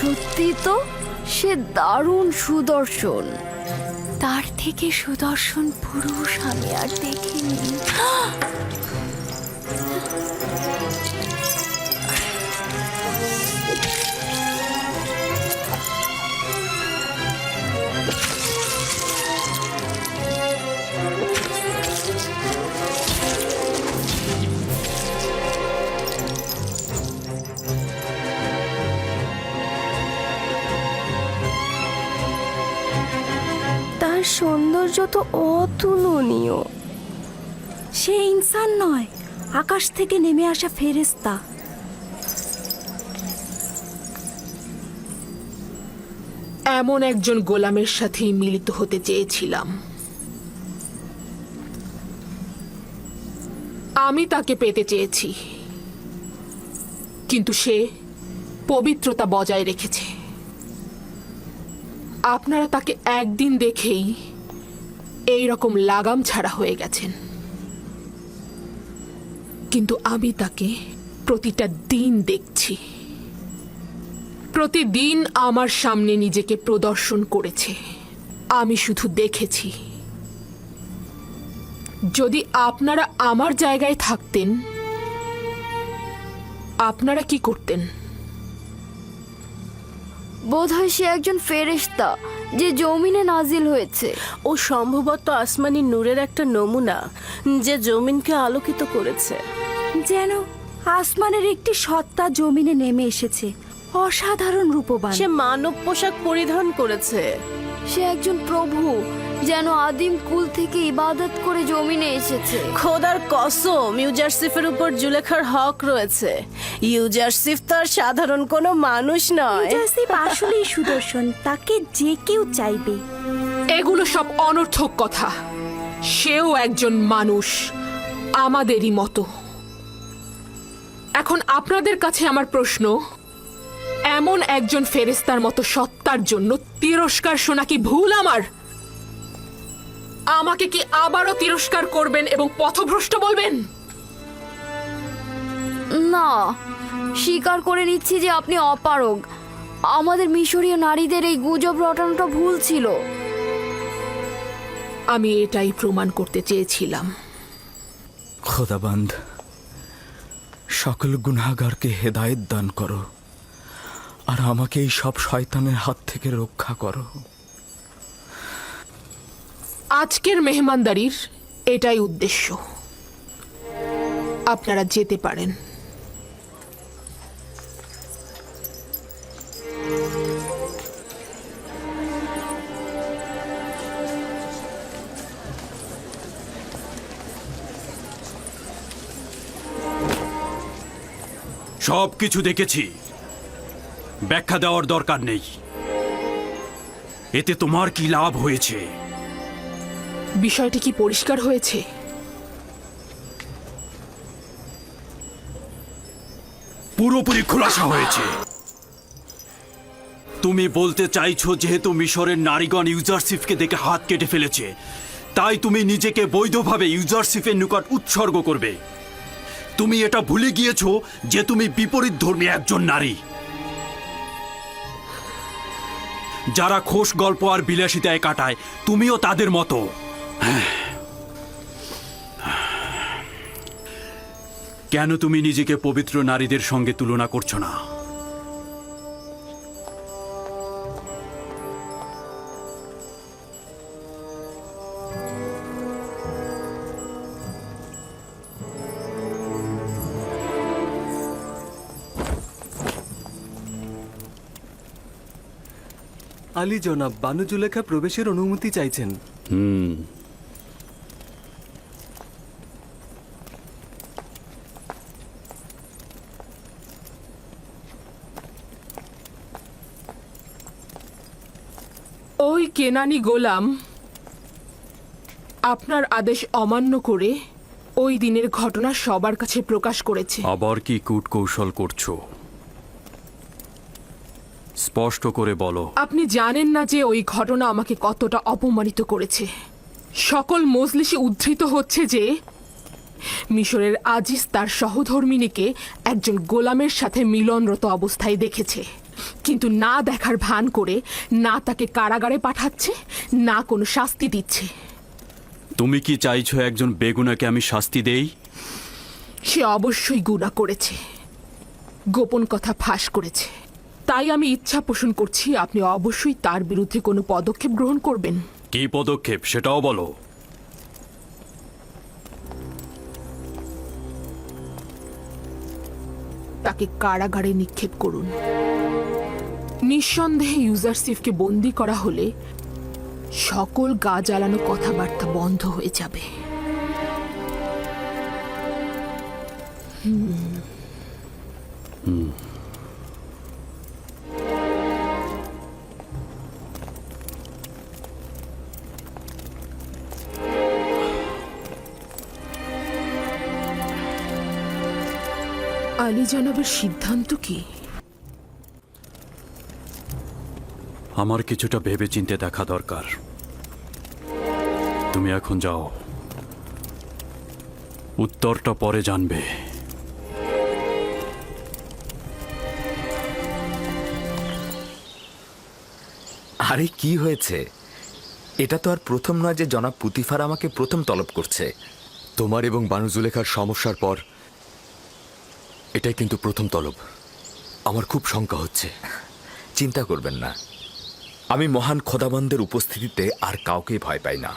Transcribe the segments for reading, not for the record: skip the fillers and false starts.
সত্যি তো, সে দারুণ সুদর্শন। তার থেকে সুদর্শন পুরুষ আমি আর দেখিনি। তার সৌন্দর্য তো অতুলনীয়। সে ইনসান নয়, আকাশ থেকে নেমে আসা ফেরেশতা। এমন একজন গোলামের সাথেই মিলিত হতে চেয়েছিলাম। আমি তাকে পেতে চেয়েছি, কিন্তু সে পবিত্রতা বজায় রেখেছে। আপনারা তাকে একদিন দেখেই এই রকম লাগাম ছাড়া হয়ে গেছেন, কিন্তু আমি তাকে প্রতিটা দিন দেখছি। প্রতিদিন আমার সামনে নিজেকে প্রদর্শন করেছে, আমি শুধু দেখেছি। যদি আপনারা আমার জায়গায় থাকতেন, আপনারা কি করতেন? বোধহয় সে একজন ফেরেশতা যে জমিনে নাজিল হয়েছে। ও সম্ভবত আসমানি নূরের একটা নমুনা, যে জমিনকে আলোকিত করেছে। যেন আসমানের একটি সত্তা জমিনে নেমে এসেছে, অসাধারণ রূপবান। সে মানব পোশাক পরিধান করেছে। সে একজন প্রভু, যেন আদিম কুল থেকে ইবাদত করে জমিনে এসেছে। খোদার কসম, ইউজারসিফের উপর জুলেখার হক রয়েছে। ইউজারসিফ তো আর সাধারণ কোনো মানুষ নয়। ইউজারসিফ আসলেই সুদর্শন, তাকে যে কেউ চাইবে। এগুলো সব অনর্থক কথা। সেও একজন মানুষ, আমাদেরই মতো। এখন আপনাদের কাছে আমার প্রশ্ন, এমন একজন ফেরেশতার মতো সত্তার জন্য তিরস্কার শোনা কি ভুল আমার? আমাকে কি আবারও তিরস্কার করবেন এবং পথভ্রষ্ট বলবেন? না, স্বীকার করে নিচ্ছি যে আপনি অপারগ। আমাদের মিশরীয় নারীদের এই গুজব রটানোটা ভুল ছিল। আমি এটাই প্রমাণ করতে চেয়েছিলাম। খোদাবন্দ, সকল গুনাহগারকে হেদায়েত দান করো, আর আমাকে এই সব শয়তানের হাত থেকে রক্ষা করো। আজকের মেহমানদারির এটাই উদ্দেশ্য। আপনারা যেতে পারেন। সব কিছু দেখেছি, ব্যাখ্যা দেওয়ার দরকার নেই। এতে তোমার কি লাভ হয়েছে? বিষয়টি কি পরিষ্কার হয়েছে? পুরোপুরি খোলাসা হয়েছে। তুমি বলতে চাইছো যেহেতু মিশরের নারীগণ ইউজারসিফকে দেখে হাত কেটে ফেলেছে, তাই তুমি নিজেকে বৈধভাবে ইউজারসিফের নিকট উৎসর্গ করবে। তুমি এটা ভুলে গিয়েছো যে তুমি বিপরীত ধর্মী একজন নারী। যারা খোশ গল্প আর বিলাসিতায় কাটায়, তুমিও তাদের মতো। কেন তুমি নিজেকে পবিত্র নারীদের সঙ্গে তুলনা করছো না? আলী জনাব, বানু জুলেখা প্রবেশের অনুমতি চাইছেন। ওই কেনানি গোলাম আপনার আদেশ অমান্য করে ওই দিনের ঘটনা সবার কাছে প্রকাশ করেছে। আবার কি কূটকৌশল করছো? স্পষ্ট করে বলো। আপনি জানেন না যে ওই ঘটনা আমাকে কতটা অপমানিত করেছে। সকল মজলিসে উদ্ধৃত হচ্ছে যে মিশরের আজিজ তার সহধর্মিনীকে একজন গোলামের সাথে মিলনরত অবস্থায় দেখেছে। কিন্তু না দেখার ভান করে না তাকে কারাগারে পাঠাচ্ছে, না কোনো শাস্তি দিচ্ছে। তুমি কি চাইছো একজন বেগুনাকে আমি শাস্তি দেই? সে অবশ্যই গুনাহ করেছে, গোপন কথা ফাঁস করেছে। তাই আমি ইচ্ছা পোষণ করছি আপনি অবশ্যই তার বিরুদ্ধে কোনো পদক্ষেপ গ্রহণ করবেন। কি পদক্ষেপ সেটাও বলো। তাকে কারাগারে নিক্ষেপ করুন। নিঃসন্দেহে ইউজারসিফকে বন্দি করা হলে সকল গা জ্বালানো কথাবার্তা বন্ধ হয়ে যাবে। আলী জনাবের সিদ্ধান্ত কি? আমার কিছুটা ভেবেচিন্তে দেখা দরকার। তুমি এখন যাও, উত্তরটা পরে জানবে। আরে কি হয়েছে? এটা তো আর প্রথম নয় যে জনাব পুতিফার আমাকে প্রথম তলব করছে। তোমার এবং বানু জুলেখার সমস্যার পর এটাই কিন্তু প্রথম তলব। আমার খুব শঙ্কা হচ্ছে। চিন্তা করবেন না, আমি মহান খোদাবন্দের উপস্থিতিতে আর কাউকেই ভয় পাই না।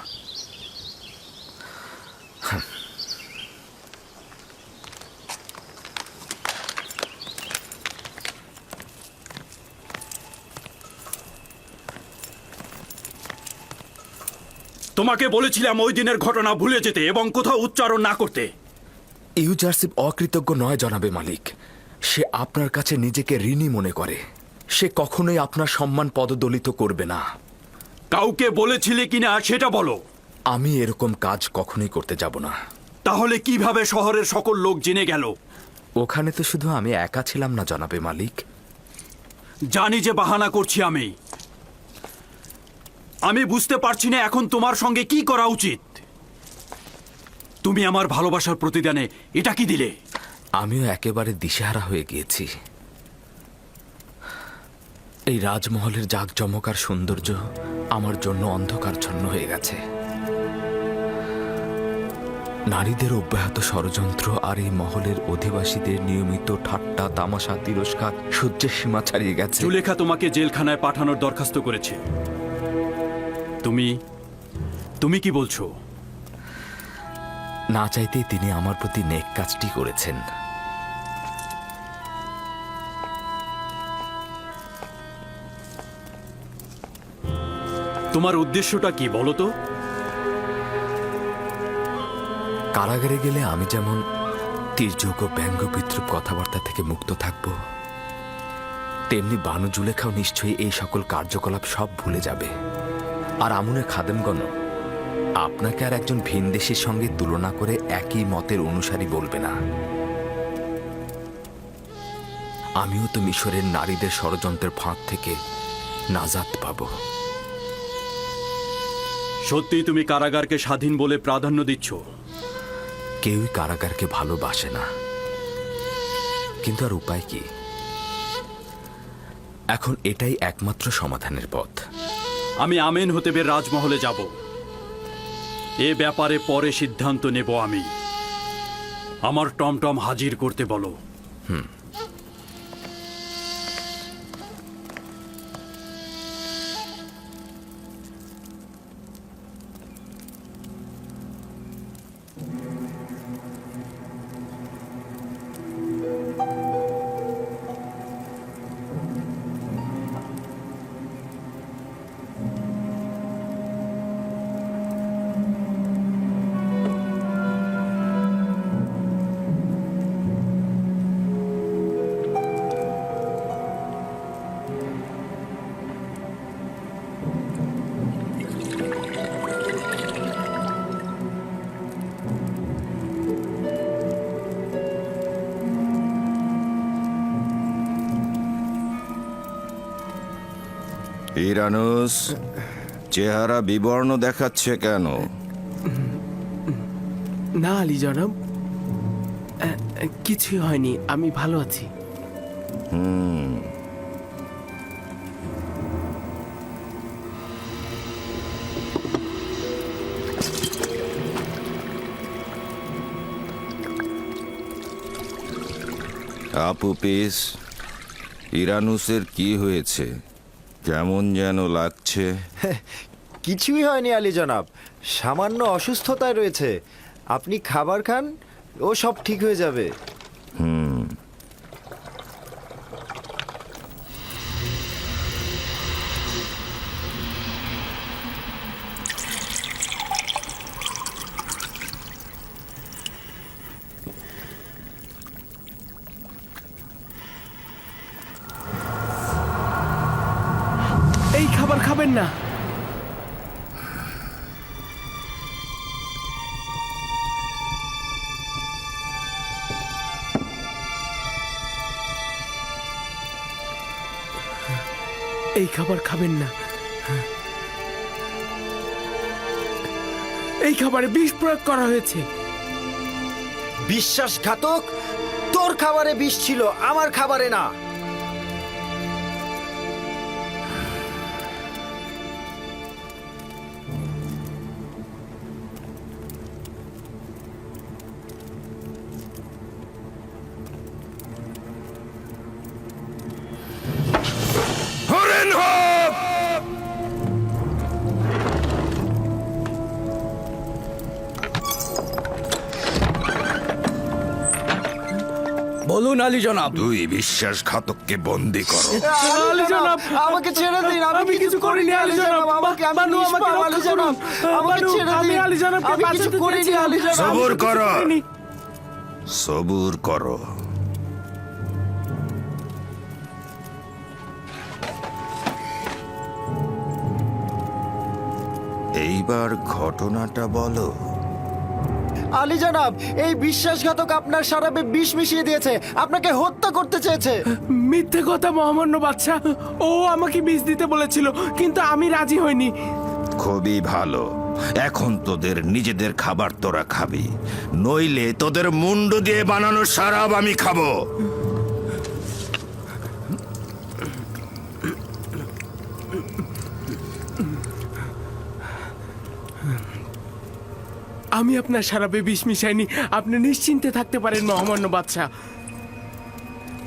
তোমাকে বলেছিলাম ওই দিনের ঘটনা ভুলে যেতে এবং কোথাও উচ্চারণ না করতে। ইউজারসিফ অকৃতজ্ঞ নয় জনাবে মালিক। সে আপনার কাছে নিজেকে ঋণী মনে করে। সে কখনোই আপনার সম্মান পদদলিত করবে না। কাউকে বলেছিলে কিনা সেটা বলো। আমি এরকম কাজ কখনোই করতে যাব না। তাহলে কিভাবে শহরের সকল লোক জেনে গেল? ওখানে তো শুধু আমি একা ছিলাম না জনাবে মালিক। জানি যে বাহানা করছি আমি বুঝতে পারছি না এখন তোমার সঙ্গে কি করা উচিত। তুমি আমার ভালোবাসার প্রতিদানে এটা কি দিলে? আমিও একেবারে দিশেহারা হয়ে গিয়েছি। এই রাজমহলের জাঁকজমক আর সৌন্দর্য আমার জন্য অন্ধকারচ্ছন্ন হয়ে গেছে। নারীদের অব্যাহত ষড়যন্ত্র আর এই মহলের অধিবাসীদের নিয়মিত ঠাট্টা তামাশা তিরস্কার সহ্যের সীমা ছাড়িয়ে গেছে। জুলেখা তোমাকে জেলখানায় পাঠানোর দরখাস্ত করেছে। তুমি কি বলছো? না চাইতেই তিনি আমার প্রতি নেক কাজটি করেছেন। তোমার উদ্দেশ্যটা কি বলো তো? কারাগারে গেলে আমি যেমন তীর্যক ব্যঙ্গ বিদ্রুপ কথাবার্তা থেকে মুক্ত থাকব, তেমনি বানু জুলেখাও নিশ্চয়ই এই সকল কার্যকলাপ সব ভুলে যাবে। আর আমুনে খাদেমগণ আপনাকে আর একজন ভিনদেশীর সঙ্গে তুলনা করে একই মতের অনুসারী বলবে না। আমিও তো মিশরের নারীদের ষড়যন্ত্রের ফাঁদ থেকে নাজাত পাব। সত্যি তুমি কারাগারকে স্বাধীন বলে প্রাধান্য দিচ্ছ? কেউই কারাগারকে ভালোবাসে না, কিন্তু আর উপায় কি? এখন এটাই একমাত্র সমাধানের পথ। আমি আমেন হতেবের রাজমহলে যাব। এ ব্যাপারে পরে সিদ্ধান্ত নেব আমি। আমার টমটম হাজির করতে বলো। ইরানুস, চেহারা বিবর্ণ দেখাচ্ছে কেন? না আলী জনাব, কিছুই হয়নি, আমি ভালো আছি। আপুপিস, ইরানুসের কি হয়েছে? কেমন যেন লাগছে। কিছুই হয়নি আলী জনাব, সামান্য অসুস্থতায় রয়েছে। আপনি খাবার খান, ও সব ঠিক হয়ে যাবে। এই খাবার খাবেন না। এই খাবার খাবেন না। এই খাবারে বিষ প্রয়োগ করা হয়েছে। বিশ্বাসঘাতক! তোর খাবারে বিষ ছিল, আমার খাবারে না। বলুন আলী জনাব। তুই বিশ্বাসঘাতককে বন্দি করো। আলী জনাব, আমাকে ছেড়ে দিন, আমি কিছু করিনি আলী জনাব। বানু আমাকে রক্ষা করুন। বানু, আমি আলী জনাবকে বাঁচাতে চেয়েছিলাম। সবুর করো, করিনি। সবুর করো। এইবার ঘটনাটা বলো। আলী জনাব, এই বিশ্বাসঘাতক আপনার শরাবে বিষ মিশিয়ে দিয়েছে, আপনাকে হত্যা করতে চেয়েছে। মিথ্যে কথা মহামান্য বাদশা। ও আমাকে বিষ দিতে বলেছিল, কিন্তু আমি রাজি হইনি। খুবই ভালো। এখন তোদের নিজেদের খাবার তোরা খাবি, নইলে তোদের মুন্ডু দিয়ে বানানো শরাব আমি খাবো। আমি আপনার শরাবে বিষ মিশাইনি, আপনি নিশ্চিন্তে থাকতে পারেন মহামান্য বাদশা।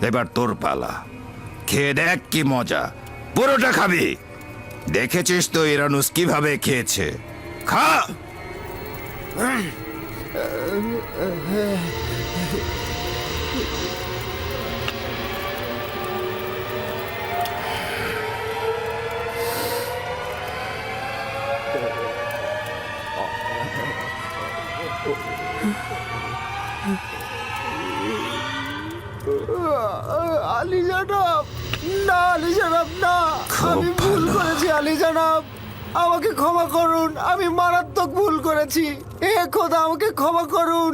এবার তোর পালা, খেয়ে দেখ কি মজা। পুরোটা খাবি। দেখেছিস তো ইরানুস কিভাবে খেয়েছে। খা। আলী জনাব, না আলী জনাব, না। আমি ভুল করেছি আলী জনাব, আমাকে ক্ষমা করুন। আমি মারাত্মক ভুল করেছি। এ খোদা, আমাকে ক্ষমা করুন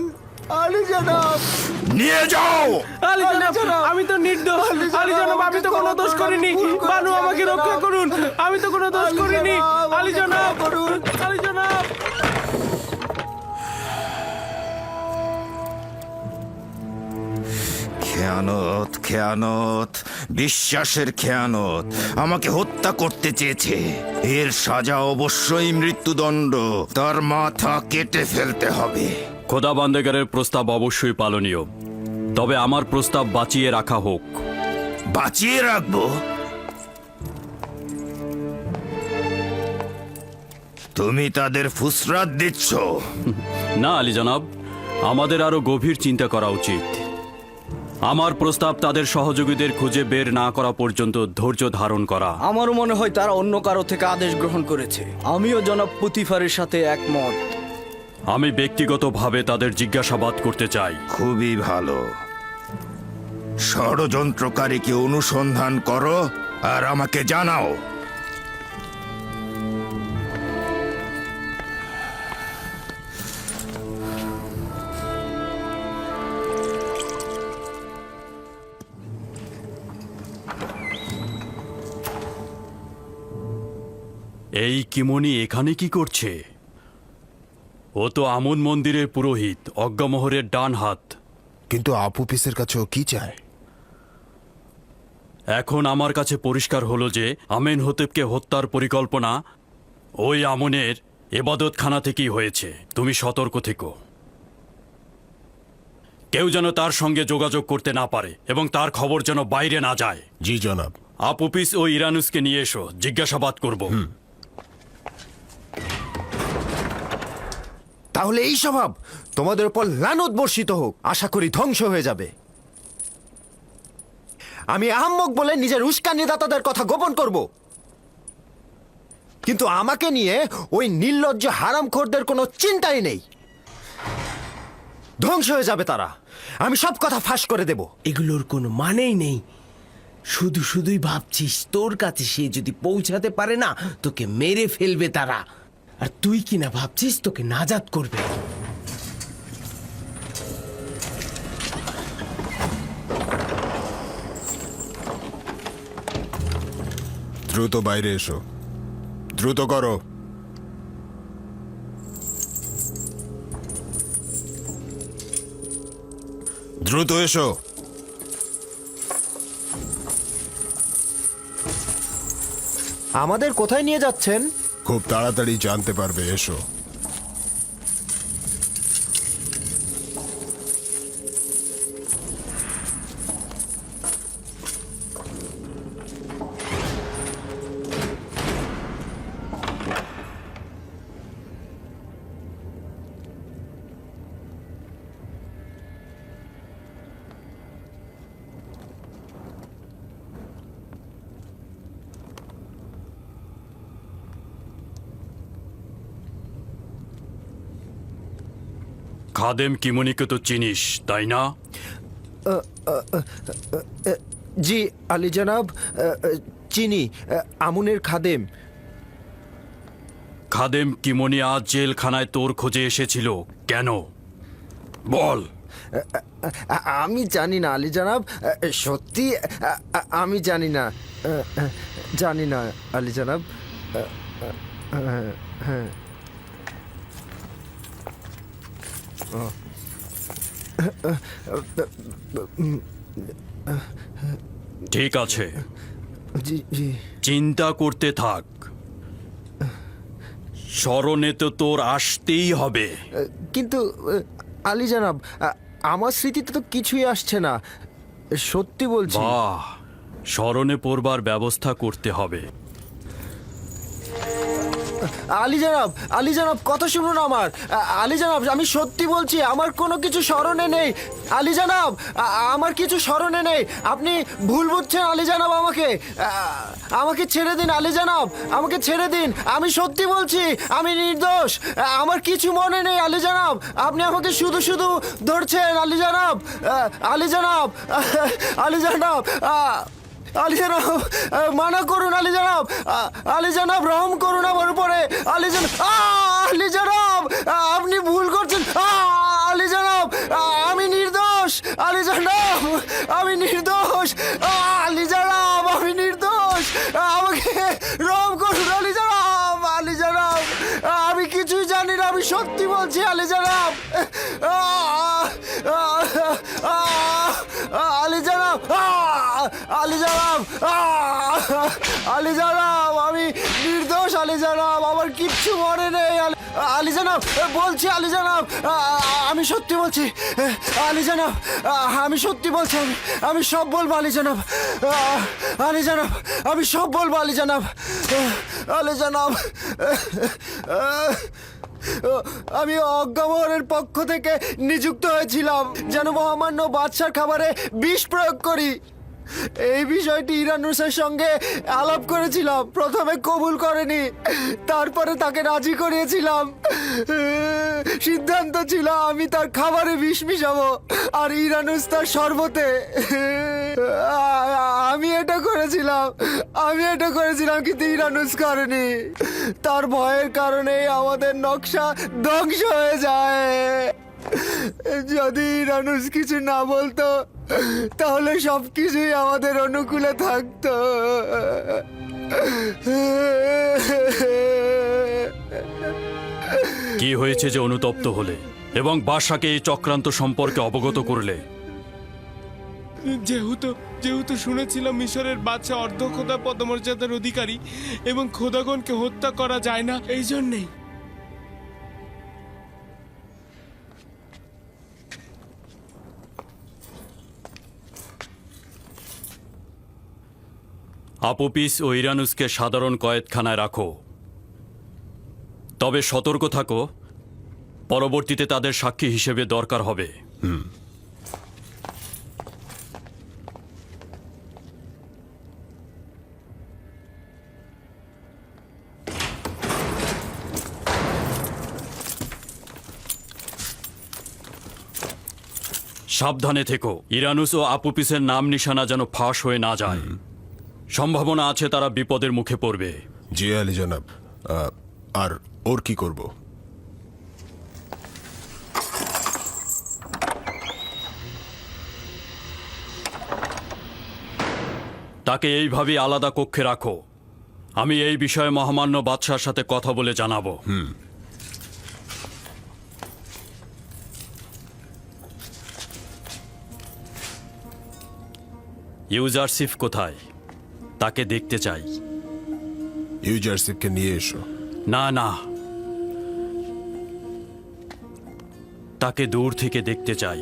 আলী জনাব। নিয়ে যাও। আলী জনাব, আমি তো নির্দোষ। আলী জনাব, আমি তো কোনো দোষ করিনি। বানু, আমাকে রক্ষা করুন। আমি তো কোনো দোষ করিনি। আলী জনাব, আলী জনাব। খেয়ানত, খেয়ানত, বিশ্বাসের খেয়ানত। আমাকে হত্যা করতে চেয়েছে। এর সাজা অবশ্যই মৃত্যুদণ্ড। তার মাথা কেটে ফেলতে হবে। খোদা বান্দেগারের প্রস্তাব অবশ্যই পালনীয়, তবে আমার প্রস্তাব বাঁচিয়ে রাখা হোক। বাঁচিয়ে রাখবো? তুমি তাদের ফুসরাত দিচ্ছ? না আলী জনাব, আমাদের আরো গভীর চিন্তা করা উচিত। আমার প্রস্তাব তাদের সহযোগীদের খুঁজে বের না করা পর্যন্ত ধৈর্য ধারণ করা। আমারও মনে হয় তারা অন্য কারো থেকে আদেশ গ্রহণ করেছে। আমিও জনাব পুতিফারের সাথে একমত। আমি ব্যক্তিগতভাবে তাদের জিজ্ঞাসাবাদ করতে চাই। খুবই ভালো। ষড়যন্ত্রকারীকে অনুসন্ধান করো আর আমাকে জানাও। এই কিমনি এখানে কি করছে? ও তো আমন মন্দিরের পুরোহিত, অজ্ঞামোহরের ডান হাত। কিন্তু আপুপিসের কাছেও কি চায়? এখন আমার কাছে পরিষ্কার হলো যে আমেনহোতেপকে হত্যার পরিকল্পনা ওই আমনের এবাদতখানা থেকেই হয়েছে। তুমি সতর্ক থেকো। কেউ যেন তার সঙ্গে যোগাযোগ করতে না পারে এবং তার খবর যেন বাইরে না যায়। জি জনাব। আপুপিস ও ইরানুসকে নিয়ে এসো, জিজ্ঞাসাবাদ করব। তাহলে এই স্বভাব তোমাদের উপর লানত বর্ষিত হোক, আশা করি ধ্বংস হয়ে যাবে। আমি আহাম্মক বলে নিজের উস্কানিদাতাদের কথা গোপন করব, কিন্তু আমাকে নিয়ে ওই নির্লজ্জ হারামখোরদের কোনো চিন্তাই নেই। ধ্বংস হয়ে যাবে তারা, আমি সব কথা ফাঁস করে দেব। এগুলোর কোনো মানেই নেই। শুধু শুধুই ভাবছিস তোর কাছে সে যদি পৌঁছাতে পারে না তোকে মেরে ফেলবে তারা, আর তুই কিনা ভাবছিস তোকে নাজাত করবে। দ্রুত বাইরে এসো, দ্রুত করো। দ্রুত এসো। আমাদের কোথায় নিয়ে যাচ্ছেন? খুব তাড়াতাড়ি জানতে পারবে, এসো। খাদেম কিমনিকে তো চিনিস, তাই না? জি আলী জনাব, চিনি। আমুনের খাদেম। খাদেম কিমনি আজ জেলখানায় তোর খোঁজে এসেছিল কেন? বল। আমি জানি না আলী জনাব, সত্যি আমি জানি না, জানি না আলী জনাব। হ্যাঁ, ঠিক আছে, জি জি। চিন্তা করতে থাক, স্মরণে তো তোর আসতেই হবে। কিন্তু আলী জনাব, আমার স্মৃতিতে তো কিছুই আসছে না, সত্যি বলছি। বাহ, স্মরণে পড়বার ব্যবস্থা করতে হবে। আলী জনাব, আলী জনাব কথা শুনুন আমার। আলী জনাব, আমি সত্যি বলছি, আমার কোনো কিছু স্মরণে নেই। আলী জনাব, আমার কিছু স্মরণে নেই। আপনি ভুল বুঝছেন আলী জনাব। আমাকে ছেড়ে দিন আলী জনাব, আমাকে ছেড়ে দিন। আমি সত্যি বলছি, আমি নির্দোষ, আমার কিছু মনে নেই আলী জনাব। আপনি আমাকে শুধু শুধু ধরছেন আলী জনাব। আলী জনাব, আলী জনাব, আলী জনাব, মানা করুন আলী জনাব। আলী জনাব, রহম করুন আমার উপরে। আলী জনাব, আলী জনাব, আপনি ভুল করছেন। আলী জনাব, আমি নির্দোষ। আলী জনাব, আমি নির্দোষ। আলী জনাব, আমি নির্দোষ। আমাকে রহম করুন আলী জনাব। আলী জনাব, আমি কিছুই জানি না, আমি সত্যি বলছি আলী জনাব। আলী জনাব, আলী জনাব, আলী জনাব, আমি নির্দোষ আলী জনাব, আমার কিচ্ছু মনে নেই আলী জনাব। বলছি আলী জনাব, আমি সত্যি বলছি আলী জনাব, আমি সত্যি বলছি, আমি সব বলবো আলী জনাব। আলী জনাব, আমি সব বলবো আলী জনাব। আলী জনাব, আমি অজ্ঞামোহরের পক্ষ থেকে নিযুক্ত হয়েছিলাম যেন মহামান্য বাদশার খাবারে বিষ প্রয়োগ করি। এই বিষয়টি ইরানুসের সঙ্গে আলাপ করেছিলাম, প্রথমে কবুল করেনি, তারপরে তাকে রাজি করিয়েছিলাম। সিদ্ধান্ত ছিল আমি তার খাবারে বিষ মিশাবো আর ইরানুস তার শরবতে। আমি এটা করেছিলাম, কিন্তু ইরানুস করেনি। তার ভয়ের কারণে আমাদের নকশা ধ্বংস হয়ে যায়। যদি ইরানুস কিছু না বলতো তাহলে সবকিছুই আমাদের অনুকূলে থাকতো। কি হয়েছে যে অনুতপ্ত হলে এবং বাদশাকে এই চক্রান্ত সম্পর্কে অবগত করলে? যেহেতু শুনেছিলাম মিশরের বাদশা অর্ধ খোদা পদমর্যাদার অধিকারী এবং খোদাগণকে হত্যা করা যায় না, এই জন্যেই। আপোপিস ও ইরানুসকে সাধারণ কয়েদখানায় রাখো, তবে সতর্ক থাকো, পরবর্তীতে তাদের সাক্ষী হিসেবে দরকার হবে। সাবধানে থেকো, ইরানুস ও আপুপিসের নাম নিশানা যেন ফাঁস হয়ে না যায়। সম্ভাবনা আছে তারা বিপদের মুখে পড়বে। জি আলী জনাব। আর ওর কি করব? তাকে এইভাবেই আলাদা কক্ষে রাখো। আমি এই বিষয়ে মহামান্য বাদশার সাথে কথা বলে জানাবো। ইউজারসিফ কোথায়? তাকে দেখতে চাই। ইউজারসিফকে নিয়ে এসো। না না, তাকে দূর থেকে দেখতে চাই।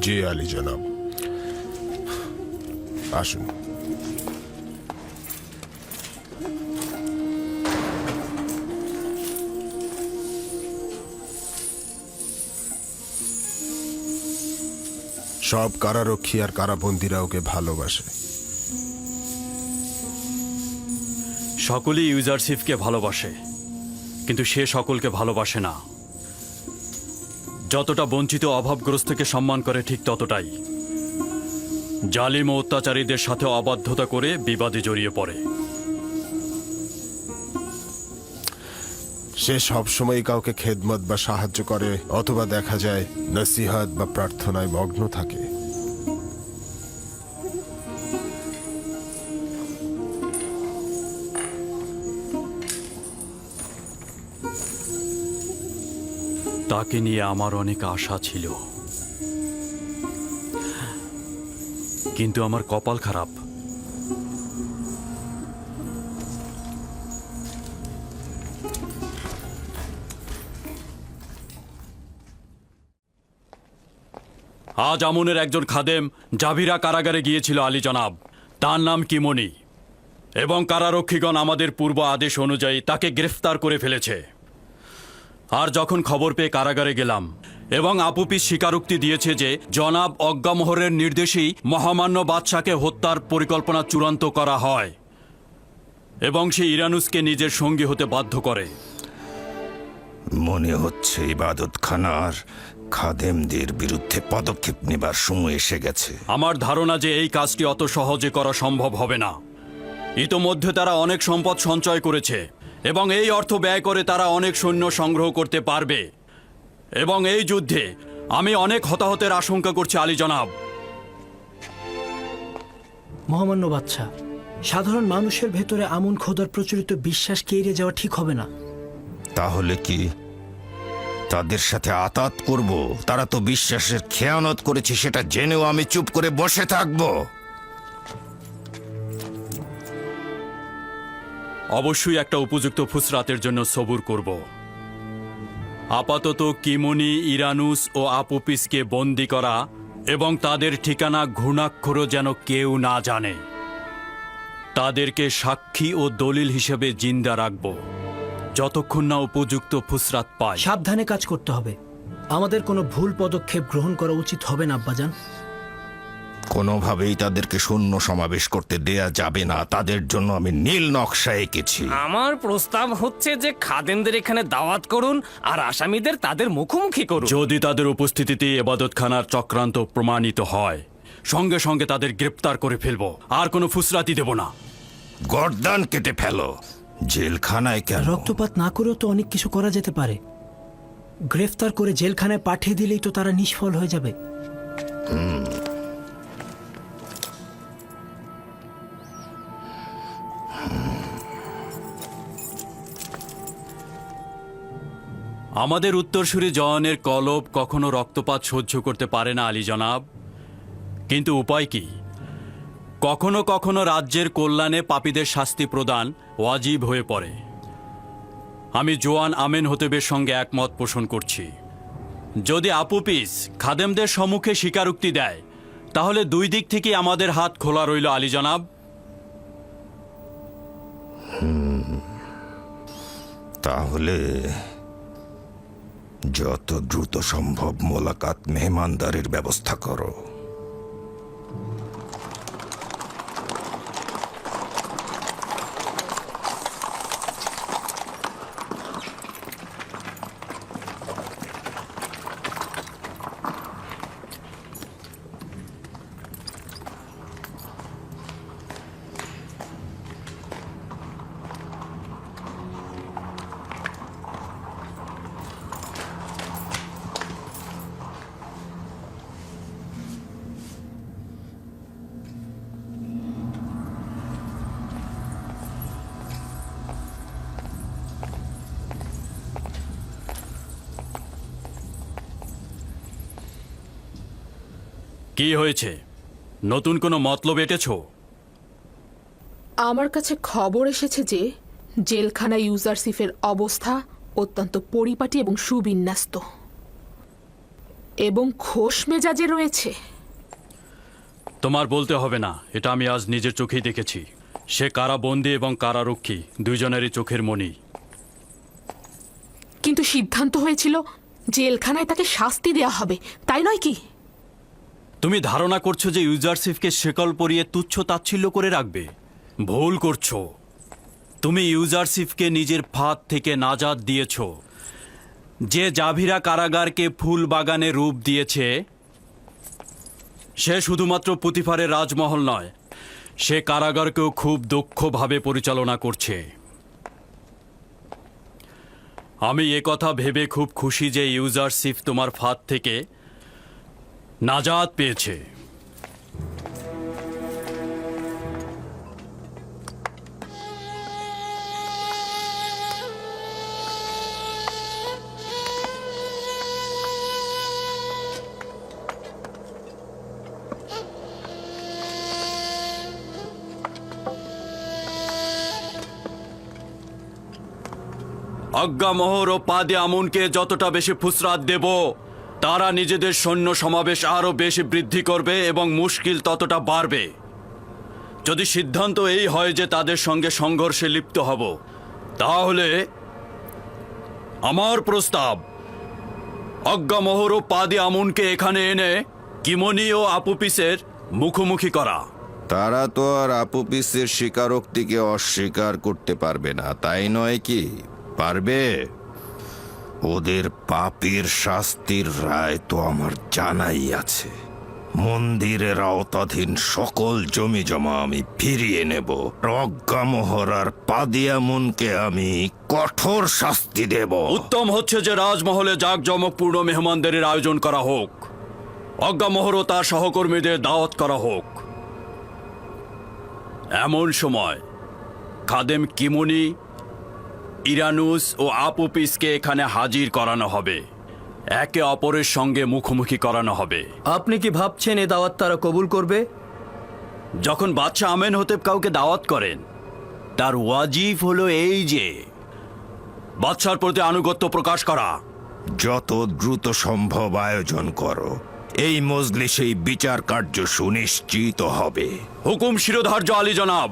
জি আলী জনাব। আসুন। সব কারারক্ষী আর কারাবন্দীরা ওকে ভালোবাসে। সকলেই ইউজারসিফকে ভালোবাসে, কিন্তু সে সকলকে ভালোবাসে না। যতটা বঞ্চিত অভাবগ্রস্তকে সম্মান করে ঠিক ততটাই জালিম ও অত্যাচারীদের সাথে অবাধ্যতা করে বিবাদে জড়িয়ে পড়ে। সে সবসময় কাউকে খেদমত বা সাহায্য করে, অথবা দেখা যায় নসিহত বা প্রার্থনায় মগ্ন থাকে। তাকে নিয়ে আমার অনেক আশা ছিল, কিন্তু আমার কপাল খারাপ। আজ আমনের একজন খাদেম জাভিরা কারাগারে গিয়েছিল আলী জনাব। তার নাম কিমনি, এবং কারারক্ষীগণ আমাদের পূর্ব আদেশ অনুযায়ী তাকে গ্রেফতার করে ফেলেছে। আর যখন খবর পেয়ে কারাগারে গেলাম, এবং আপুপিস স্বীকারোক্তি দিয়েছে যে জনাব অজ্ঞামোহরের নির্দেশেই মহামান্য বাদশাকে হত্যার পরিকল্পনা চূড়ান্ত করা হয়, এবং সে ইরানুসকে নিজের সঙ্গী হতে বাধ্য করে। মনে হচ্ছে ইবাদতখানার খাদেমদের বিরুদ্ধে পদক্ষেপ নেবার সময় এসে গেছে। আমার ধারণা যে এই কাজটি অত সহজে করা সম্ভব হবে না। ইতোমধ্যে তারা অনেক সম্পদ সঞ্চয় করেছে, এবং এই অর্থ ব্যয় করে তারা অনেক সৈন্য সংগ্রহ করতে পারবে, এবং এই যুদ্ধে আমি অনেক হতাহতের আশঙ্কা করছি আলী জনাব। মহামান্য বাদশা, সাধারণ মানুষের ভেতরে আমন খোদার প্রচলিত বিশ্বাস কেড়ে যাওয়া ঠিক হবে না। তাহলে কি তাদের সাথে আতাত করব? তারা তো বিশ্বাসের খেয়ানত করেছে, সেটা জেনেও আমি চুপ করে বসে থাকব? অবশ্যই একটা উপযুক্ত ফুসরাতের জন্য সবুর করব। আপাতত কিমনি, ইরানুস ও আপুপিসকে বন্দি করা এবং তাদের ঠিকানা ঘুণাক্ষরও যেন কেউ না জানে। তাদেরকে সাক্ষী ও দলিল হিসেবে জিন্দা রাখব যতক্ষণ না উপযুক্ত ফুসরাত পায়। সাবধানে কাজ করতে হবে। আমাদের কোনো ভুল পদক্ষেপ গ্রহণ করা উচিত হবে না আব্বাজান। কোনোভাবেই তাদেরকে শূন্য সমাবেশ করতে দেয়া যাবে না। তাদের জন্য আমি নীল নকশা এঁকেছি। আমার প্রস্তাব হচ্ছে যে খাদেমদের এখানে দাওয়াত করুন আর আসামিদের তাদের মুখোমুখি করুন। যদি তাদের উপস্থিতিতে এবাদতখানার চক্রান্ত প্রমাণিত হয়, সঙ্গে সঙ্গে তাদের গ্রেপ্তার করে ফেলবো, আর কোনো ফুসরাতি দেব না। গর্দান কেটে ফেলো। জেলখানায় কেন? রক্তপাত না করেও তো অনেক কিছু করা যেতে পারে। গ্রেফতার করে জেলখানায় পাঠিয়ে দিলেই তো তারা নিষ্ফল হয়ে যাবে। আমাদের উত্তরসূরি জওয়ানের কলব কখনো রক্তপাত সহ্য করতে পারে না আলী জনাব, কিন্তু উপায় কি? কখনো কখনো রাজ্যের কল্যাণে পাপীদের শাস্তি প্রদান ওয়াজিব হয়ে পড়ে। আমি জোয়ান আমেন হতেবের সঙ্গে একমত পোষণ করছি। যদি আপুপিস খাদেমদের সম্মুখে স্বীকারোক্তি দেয়, তাহলে দুই দিক থেকে আমাদের হাত খোলা রইল আলী জনাব। তাহলে যত দ্রুত সম্ভব মোলাকাত মেহমানদারির ব্যবস্থা করো। কি হয়েছে? নতুন কোনো মতলব এঁটেছ? আমার কাছে খবর এসেছে যে জেলখানা ইউজারসিফের অবস্থা অত্যন্ত পরিপাটি এবং সুবিন্যস্ত এবং খোশ মেজাজে রয়েছে। তোমার বলতে হবে না, এটা আমি আজ নিজের চোখেই দেখেছি। সে কারাবন্দী এবং কারারক্ষী দুইজনেরই চোখের মণি। কিন্তু সিদ্ধান্ত হয়েছিল জেলখানায় তাকে শাস্তি দেয়া হবে, তাই নয় কি? তুমি ধারণা করছো যে ইউজারসিফকে শেকল পরিয়ে তুচ্ছ তাচ্ছিল্য করে রাখবে? ভুল করছো। তুমি ইউজারসিফকে নিজের ফাঁদ থেকে নাজাত দিয়েছ। যে জাভিরা কারাগারকে ফুল বাগানে রূপ দিয়েছে সে শুধুমাত্র পুতিফারের রাজমহল নয়, সে কারাগারকেও খুব দক্ষভাবে পরিচালনা করছে। আমি কথা ভেবে খুব খুশি যে ইউজারসিফ তোমার ফাঁদ থেকে নাজাত পেয়েছে। আজ্ঞামোহর ও পাদে আমুনকে যতটা বেশি ফুসরাত দেব, তারা নিজেদের সৈন্য সমাবেশ আরও বেশি বৃদ্ধি করবে এবং মুশকিল ততটা বাড়বে। যদি সিদ্ধান্ত এই হয় যে তাদের সঙ্গে সংঘর্ষে লিপ্ত হব, তাহলে আমার প্রস্তাব আজ্ঞামোহর ও পাদে আমুনকে এখানে এনে কিমনি ও আপুপিসের মুখোমুখি করা। তারা তো আর আপুপিসের স্বীকারোক্তিকে অস্বীকার করতে পারবে না, তাই নয় কি? পারবে? ওদের পাপের শাস্তির রায় তো আমার জানাই আছে। মন্দিরের আওতাধীন সকল জমি জমা আমি ফিরিয়ে নেব। আজ্ঞামোহর আর পাদিয়ামুনকে আমি কঠোর শাস্তি দেব। উত্তম হচ্ছে যে রাজমহলে জাঁকজমকপূর্ণ মেহমানদারির আয়োজন করা হোক। আজ্ঞামোহর ও তার সহকর্মীদের দাওয়াত করা হোক। এমন সময় খাদেম কিমনি, ইরানুস ও আপুপিসকে এখানে হাজির করানো হবে। একে অপরের সঙ্গে মুখোমুখি করানো হবে। আপনি কি ভাবছেন এ দাওয়াত তারা কবুল করবে? যখন বাদশাহ আমেনহতেব কাউকে দাওয়াত করেন, তার ওয়াজিব হলো এই যে বাদশার প্রতি আনুগত্য প্রকাশ করা। যত দ্রুত সম্ভব আয়োজন করো। এই মজলিসেই বিচার কার্য সুনিশ্চিত হবে। হুকুম শিরোধার্য আলী জনাব।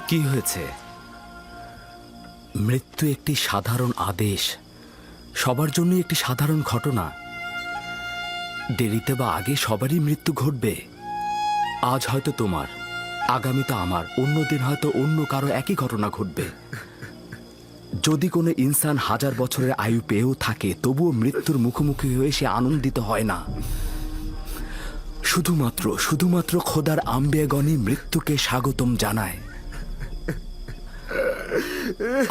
কি হয়েছে? মৃত্যু একটি সাধারণ আদেশ, সবার জন্য একটি সাধারণ ঘটনা। দেরিতে বা আগে সবারই মৃত্যু ঘটবে। আজ হয়তো তোমার, আগামীতে আমার, অন্যদিন হয়তো অন্য কারো একই ঘটনা ঘটবে। যদি কোনো ইনসান 1000 বছরের আয়ু পেয়েও থাকে, তবুও মৃত্যুর মুখোমুখি হয়ে সে আনন্দিত হয় না। শুধুমাত্র খোদার আম্বেগণই মৃত্যুকে স্বাগতম জানায়।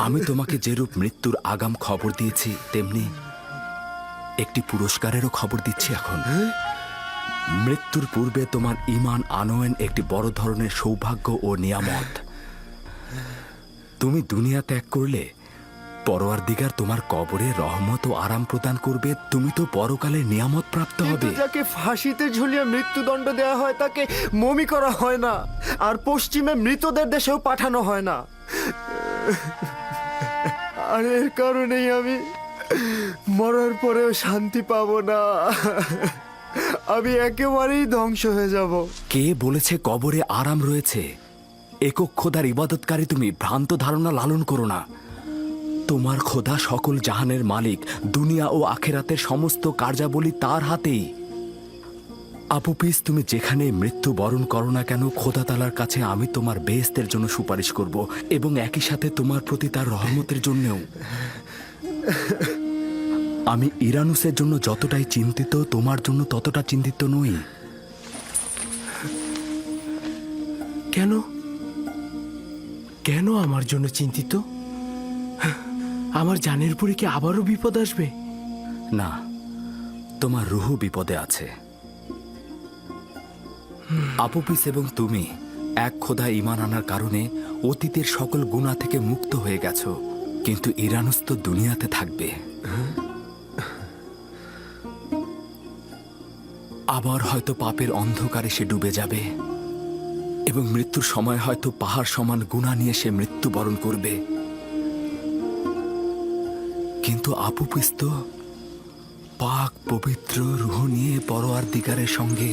আমি তোমাকে যেরূপ মৃত্যুর আগাম খবর দিয়েছি, তেমনি একটি পুরস্কারেরও খবর দিচ্ছি এখন। মৃত্যুর পূর্বে তোমার ঈমান আনয়ন একটি বড় ধরনের সৌভাগ্য ও নিয়ামত। তুমি দুনিয়া ত্যাগ করলে পরওয়ারদিগার তোমার কবরে রহমত ও আরাম প্রদান করবে। তুমি তো পরকালে নিয়ামত প্রাপ্ত হবে। যাকে ফাঁসিতে ঝুলিয়ে মৃত্যুদণ্ড দেওয়া হয় তাকে মমি করা হয় না, আর পশ্চিমে মৃতদের দেশেও পাঠানো হয় না। আর এর কারণেই আমি মরার পরেও শান্তি পাবো না। আমি একেবারেই ধ্বংস হয়ে যাব। কে বলেছে কবরে আরাম রয়েছে? একক খোদার ইবাদতকারী তুমি, ভ্রান্ত ধারণা লালন করো না। তোমার খোদা সকল জাহানের মালিক, দুনিয়া ও আখেরাতের সমস্ত কার্যাবলী তার হাতেই। আপুপিস, তুমি যেখানে মৃত্যু বরণ করো না কেন, খোদা তালার কাছে আমি তোমার বেহেশতের জন্য সুপারিশ করব, এবং একই সাথে তোমার প্রতি তার রহমতের জন্যও। আমি ইরানুসের জন্য যতটাই চিন্তিত, তোমার জন্য ততটা চিন্তিত নই। কেন? কেন আমার জন্য চিন্তিত? আমার জানের পরে কি আবারও বিপদ আসবে? না, তোমার রুহ বিপদে আছে। আপুপিস এবং তুমি এক খোদা ঈমান আনার কারণে অতীতের সকল গুনাহ থেকে মুক্ত হয়ে গেছো, কিন্তু ইরানুস তো দুনিয়াতে থাকবে। আবার হয়তো পাপের অন্ধকারে সে ডুবে যাবে, এবং মৃত্যুর সময় হয়তো পাহাড় সমান গুনাহ নিয়ে সে মৃত্যুবরণ করবে। কিন্তু আপুপিস তো পাক পবিত্র রুহ নিয়ে পরওয়ারদিগারের সঙ্গে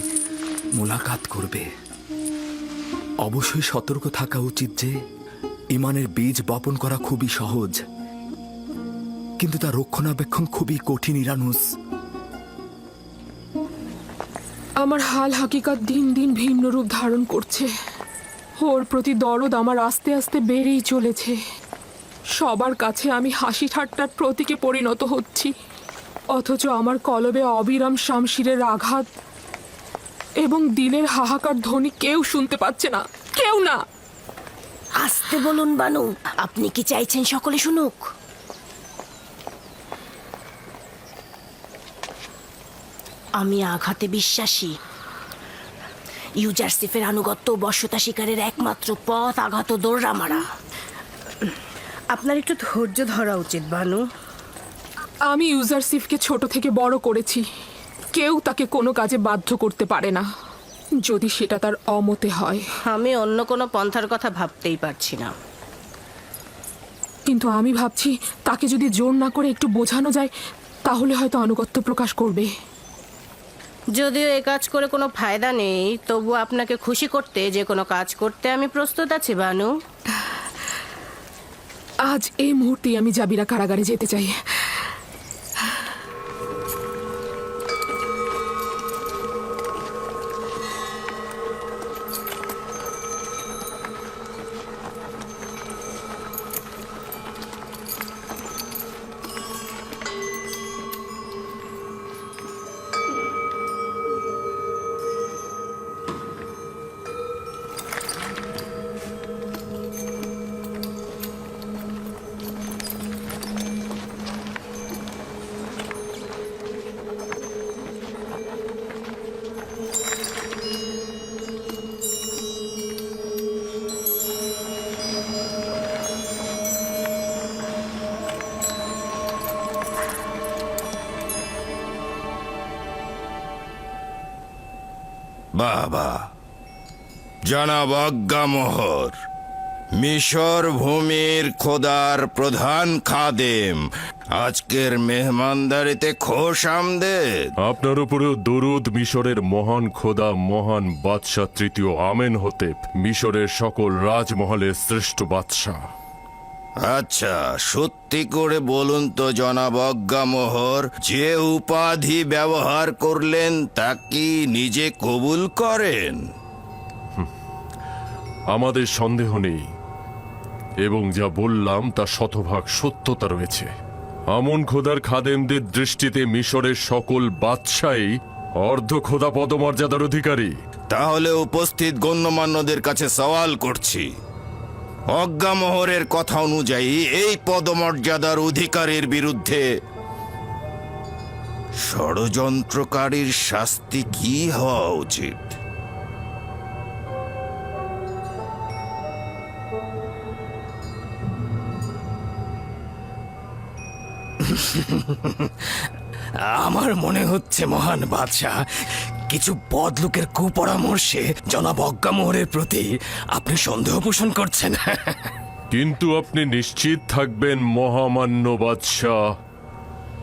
মুলাকাত করবে। অবশ্যই সতর্ক থাকা উচিত যে ঈমানের বীজ বপন করা খুবই সহজ, কিন্তু তার রক্ষণাবেক্ষণ খুবই কঠিন। ইরানুস, আমার হাল হাকিকাত দিন দিন ভিন্ন রূপ ধারণ করছে। ওর প্রতি দরদ আমার আস্তে আস্তে বেড়েই চলেছে। সবার কাছে আমি হাসি ঠাট্টার প্রতীকে পরিণত হচ্ছি, অথচ আমার কলবে অবিরাম শামশিরের আঘাত এবং দিলের হাহাকার ধ্বনি কেউ শুনতে পাচ্ছে না, কেউ না। আসতে বলুন বানু, আপনি কি চাইছেন সকলে শুনুক? আমি আঘাতে বিশ্বাসী। ইউজারসিফের আনুগত্য ও বশ্যতা শিকারের একমাত্র পথ আঘাত ও দৌড়া মারা। আপনার একটু ধৈর্য ধরা উচিত বানু। আমি ইউজারসিফকে ছোট থেকে বড় করেছি। কেউ তাকে কোনো কাজে বাধ্য করতে পারে না, যদি সেটা তার অমতে হয়। আমি অন্য কোনো পন্থার কথা ভাবতেই পারছি না। কিন্তু আমি ভাবছি তাকে যদি জোর না করে একটু বোঝানো যায়, তাহলে হয়তো আনুগত্য প্রকাশ করবে। যদিও এ কাজ করে কোনো ফায়দা নেই, তবু আপনাকে খুশি করতে যে কোনো কাজ করতে আমি প্রস্তুত আছি বানু। আজ এই মুহূর্তেই আমি জাবিরা কারাগারে যেতে চাই। বাবা, জনাব আজ্ঞামোহর, মিশর ভূমির খোদার প্রধান খাদেম, আজকের মেহমানদারিতে খোশ আমদেদ। আপনার উপরেও দরুদ মিশরের মহান খোদা, মহান বাদশাহ তৃতীয় আমেনহোতেপ, মিশরের সকল রাজমহলের শ্রেষ্ঠ বাদশাহ। আচ্ছা, সত্যি করে বলুন তো জনাব অজ্ঞামোহর, যে উপাধি ব্যবহার করলেন তা কি নিজে কবুল করেন? আমাদের সন্দেহ নেই, এবং যা বললাম তা শতভাগ সত্যতা রয়েছে। আমন খোদার খাদেমদের দৃষ্টিতে মিশরের সকল বাদশাহই অর্ধ খোদা পদমর্যাদার অধিকারী। তাহলে উপস্থিত গণ্যমান্যদের কাছে সওয়াল করছি, অজ্ঞামোহরের কথা অনুযায়ী এই পদমর্যাদার অধিকারীর বিরুদ্ধে ষড়যন্ত্রকারীর শাস্তি কি হওয়া উচিত? আমার মনে হচ্ছে মহান বাদশাহ, কিছু বদলোকের কুপরামর্শে জনাব অজ্ঞামোহরের প্রতি আপনি সন্দেহ পোষণ করছেন। কিন্তু আপনি নিশ্চিত থাকবেন মহামান্য বাদশাহ,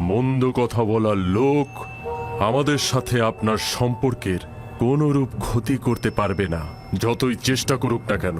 মন্দ কথা বলার লোক আমাদের সাথে আপনার সম্পর্কের কোনরূপ ক্ষতি করতে পারবে না, যতই চেষ্টা করুক না কেন।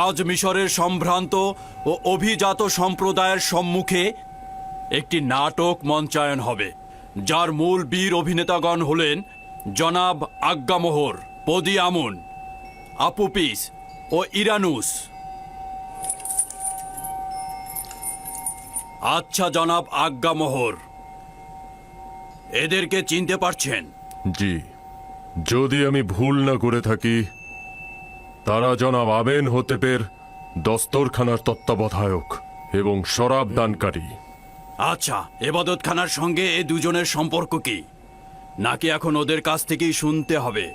আজ মিশরের সম্ভ্রান্ত ও অভিজাত সম্প্রদায়ের সম্মুখে একটি নাটক মঞ্চায়ন হবে, যার মূল বীর অভিনেতাগণ হলেন জনাব আজ্ঞামোহর, পদি আমুন, আপুপিস ও ইরানুস। আচ্ছা জনাব আজ্ঞামোহর, এদেরকে চিনতে পারছেন? জি, যদি আমি ভুল না করে থাকি, তারা জনাব আমেনহোতেপের দস্তরখানার তত্ত্বাবধায়ক এবং শরাব দানকারী। আচ্ছা, এবাদতখানার সঙ্গে এই দুজনের সম্পর্ক কি, নাকি এখন ওদের কাছ থেকেই শুনতে হবে?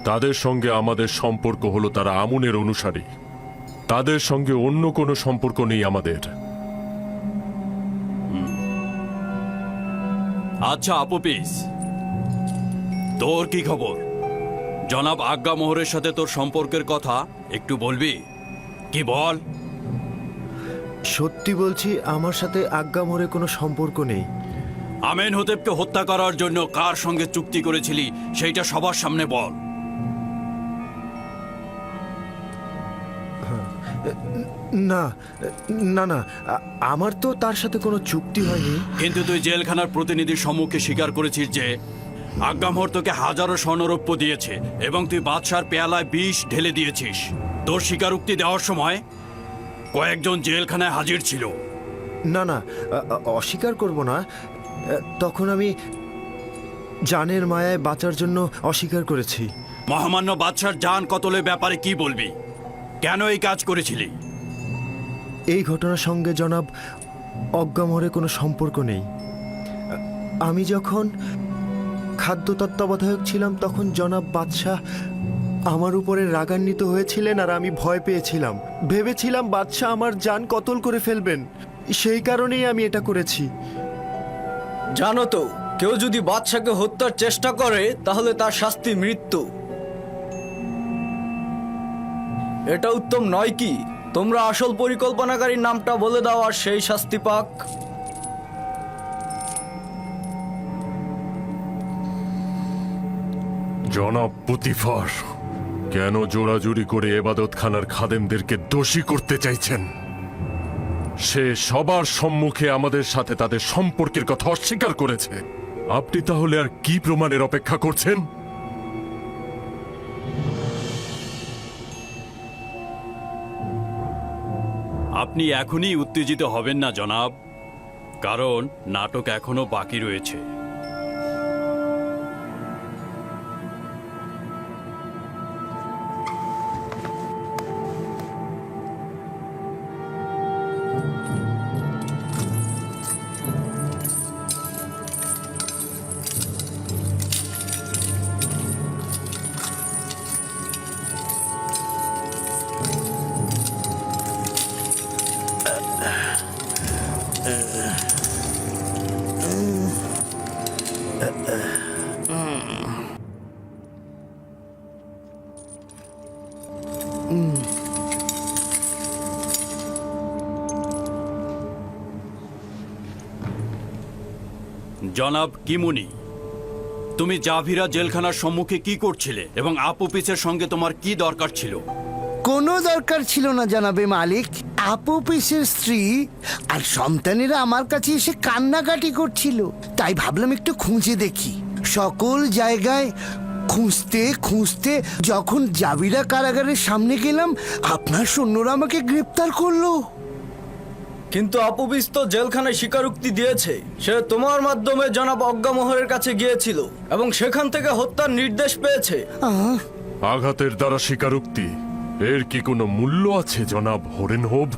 তাদের সঙ্গে আমাদের সম্পর্ক হলো তারা আমুনের অনুসারী, তাদের সঙ্গে অন্য কোনো সম্পর্ক নেই আমাদের। আচ্ছা আপুপিস, তোর কি খবর? জনাব আজ্ঞামোহরের সাথে তোর সম্পর্কের কথা একটু বলবি কি? বল। সত্যি বলছি, আমার সাথে আজ্ঞামোহরের কোনো সম্পর্ক নেই। আমেনহোতেপকে হত্যা করার জন্য কার সঙ্গে চুক্তি করেছিলি সেইটা সবার সামনে বল। না না না, আমার তো তার সাথে কোনো চুক্তি হয়নি। কিন্তু তুই জেলখানার প্রতিনিধির সম্মুখে স্বীকার করেছিস যে আজ্ঞামোহর তোকে হাজারো স্বর্ণরৌপ্য দিয়েছে এবং তুই বাদশার পেয়ালায় বিষ ঢেলে দিয়েছিস। তোর স্বীকারোক্তি দেওয়ার সময় কয়েকজন জেলখানায় হাজির ছিল। না না, অস্বীকার করব না। তখন আমি জানের মায়ায় বাঁচার জন্য অস্বীকার করেছি। মহামান্য বাদশার জান কতলের ব্যাপারে কি বলবি? কেন এই কাজ করেছিলি? এই ঘটনার সঙ্গে জনাব অজ্ঞামহরে কোনো সম্পর্ক নেই। আমি যখন খাদ্য তত্ত্বাবধায়ক ছিলাম তখন জনাব বাদশাহ আমার উপরে রাগান্বিত হয়েছিলেন আর আমি ভয় পেয়েছিলাম। ভেবেছিলাম বাদশাহ আমার জান কতল করে ফেলবেন, সেই কারণেই আমি এটা করেছি। জানো তো, কেউ যদি বাদশাকে হত্যার চেষ্টা করে তাহলে তার শাস্তি মৃত্যু। এটা উত্তম নয় কি? তোমরা আসল পরিকল্পনাকারীর নামটা বলে দাও আর সেই শাস্তি পাক। জনাব পুতিফার, কেন জোড়াজুড়ি করে এবাদতখানার খাদেমদেরকে দোষী করতে চাইছেন? সে সবার সম্মুখে আমাদের সাথে তাদের সম্পর্কের কথা অস্বীকার করেছে। আপনি তাহলে আর কি প্রমাণের অপেক্ষা করছেন? আপনি এখনই উত্তেজিত হবেন না জনাব, কারণ নাটক এখনো বাকি রয়েছে। জনাব কিমুনি, তুমি জাভিরা জেলখানার সম্মুখে কি করছিলে এবং আপুপিসের সঙ্গে তোমার কি দরকার ছিল? কোনো দরকার ছিল না জানাবে মালিক। আপুপিসের স্ত্রী আর সন্তানেরা আমার কাছে এসে কান্নাকাটি করছিল, তাই ভাবলাম একটু খুঁজে দেখি। সকল জায়গায় খুঁজতে খুঁজতে যখন জাভিরা কারাগারের সামনে গেলাম, আপনার সৈন্যরা আমাকে গ্রেপ্তার করলো। কিন্তু আপুবিস তো জেলখানায় স্বীকারোক্তি দিয়েছে সে তোমার মাধ্যমে জনাব অজ্ঞামোহরের কাছে গিয়েছিল এবং সেখান থেকে হত্যার নির্দেশ পেয়েছে। আঘাতের দ্বারা স্বীকারোক্তি, এর কি কোনো মূল্য আছে জনাব হরেনহোভ?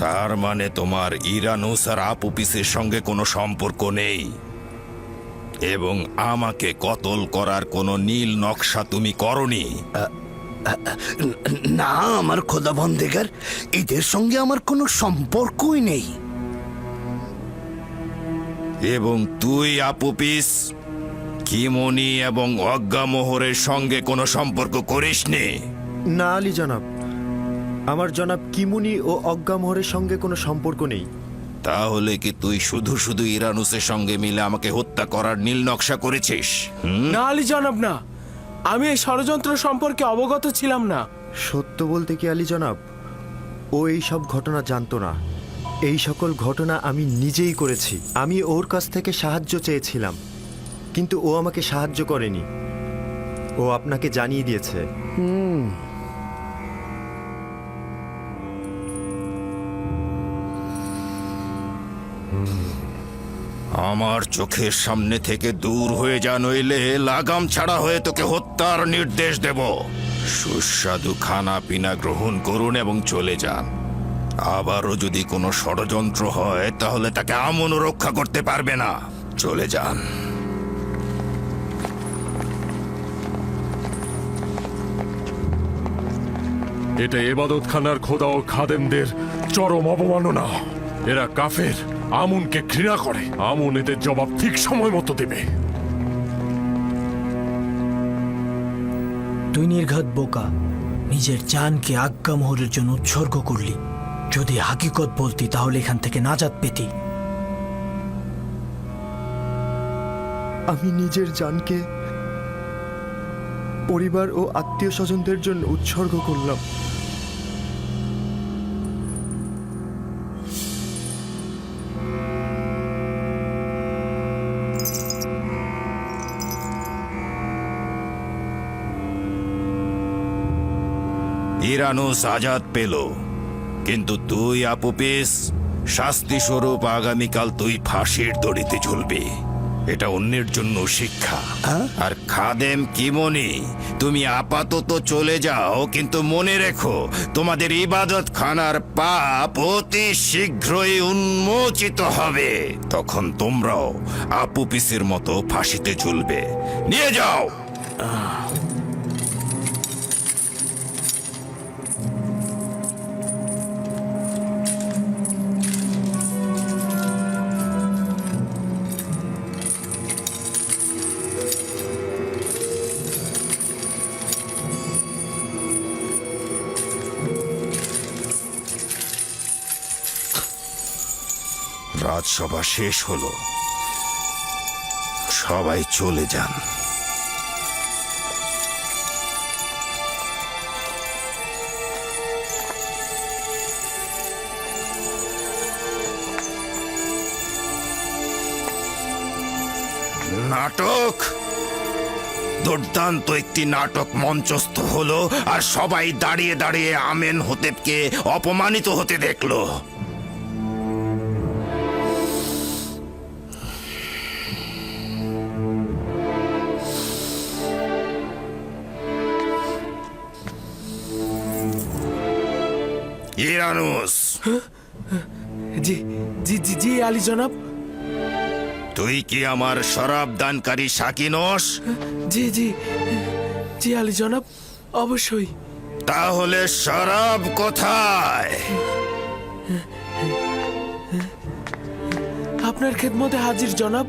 তার মানে তোমার ইরানুস আর আপুপিসের সঙ্গে কোনো সম্পর্ক নেই এবং আমাকে কতল করার কোনো নীল নকশা তুমি করনি? না আমার খোদা বন্দেগার, এদের সঙ্গে আমার কোনো সম্পর্কই নেই। এবং তুই আপুপিস, কিমনি এবং অজ্ঞামোহরের সঙ্গে কোনো সম্পর্ক করিসনি? না আলী জনাব, আমার জনাব কিমুনি ও অজ্ঞামহরের সঙ্গে কোনো সম্পর্ক নেই। তাহলে কি তুই শুধু শুধু ইরানুসের সঙ্গে মিলে আমাকে হত্যা করার নীল নকশা করেছিস? না আলী জনাব, না, আমি এই ষড়যন্ত্র সম্পর্কে অবগত ছিলাম না। সত্য বলতে কি আলী জনাব, ও এই সব ঘটনা জানতো না। এই সকল ঘটনা আমি নিজেই করেছি। আমি ওর কাছ থেকে সাহায্য চেয়েছিলাম, কিন্তু ও আমাকে সাহায্য করেনি। ও আপনাকে জানিয়ে দিয়েছে। আমার চোখের সামনে থেকে দূর হয়ে যা, নইলে লাগাম ছাড়া হয়ে তোকে হত্যার নির্দেশ দেব। সুস্বাদু খানা পিনা গ্রহণ করুন এবং চলে যান। আবারও যদি কোনো ষড়যন্ত্র হয় তাহলে তাকে আমনও রক্ষা করতে পারবে না। চলে যান। এটা এবাদতখানার খোদা ও খাদেমদের চরম অবমাননা। এরা কাফের, আমুনকে ঘৃণা করে। আমুন এদের জবাব ঠিক সময় মতো দেবে। তুই নির্ঘাত বোকা, নিজের জানকে আজ্ঞামোহরের জন্য উৎসর্গ করলি। যদি হাকিকত বলতি তাহলে এখান থেকে নাজাত পেতি। আমি নিজের জানকে পরিবার ও আত্মীয় স্বজনদের জন্য উৎসর্গ করলাম। ইরানুস আজাদ পেল, কিন্তু তুই আপুপিস শাস্তি স্বরূপ আগামীকাল তুই ফাঁসির দড়িতে ঝুলবি। এটা অন্যের জন্য শিক্ষা। আর খাদেম কিমনি, তুমি আপাতত চলে যাও, কিন্তু মনে রেখো তোমাদের ইবাদত খানার পাপ অতি শীঘ্রই উন্মোচিত হবে। তখন তোমরাও আপুপিসের মতো ফাঁসিতে ঝুলবে। নিয়ে যাও। রাজসভা শেষ হলো, সবাই চলে যান। নাটক, দুর্দান্ত একটি নাটক মঞ্চস্থ হলো, আর সবাই দাঁড়িয়ে দাঁড়িয়ে আমেন হোতেবকে অপমানিত হতে দেখলো। ইরানুস, জি জি জি জি আলী জনাব। তুই কি আমার শরাব দানকারী সাকি নস? জি জি জি আলী জনাব, অবশ্যই। তাহলে শরাব কোথায়? আপনার খেদমতে হাজির জনাব।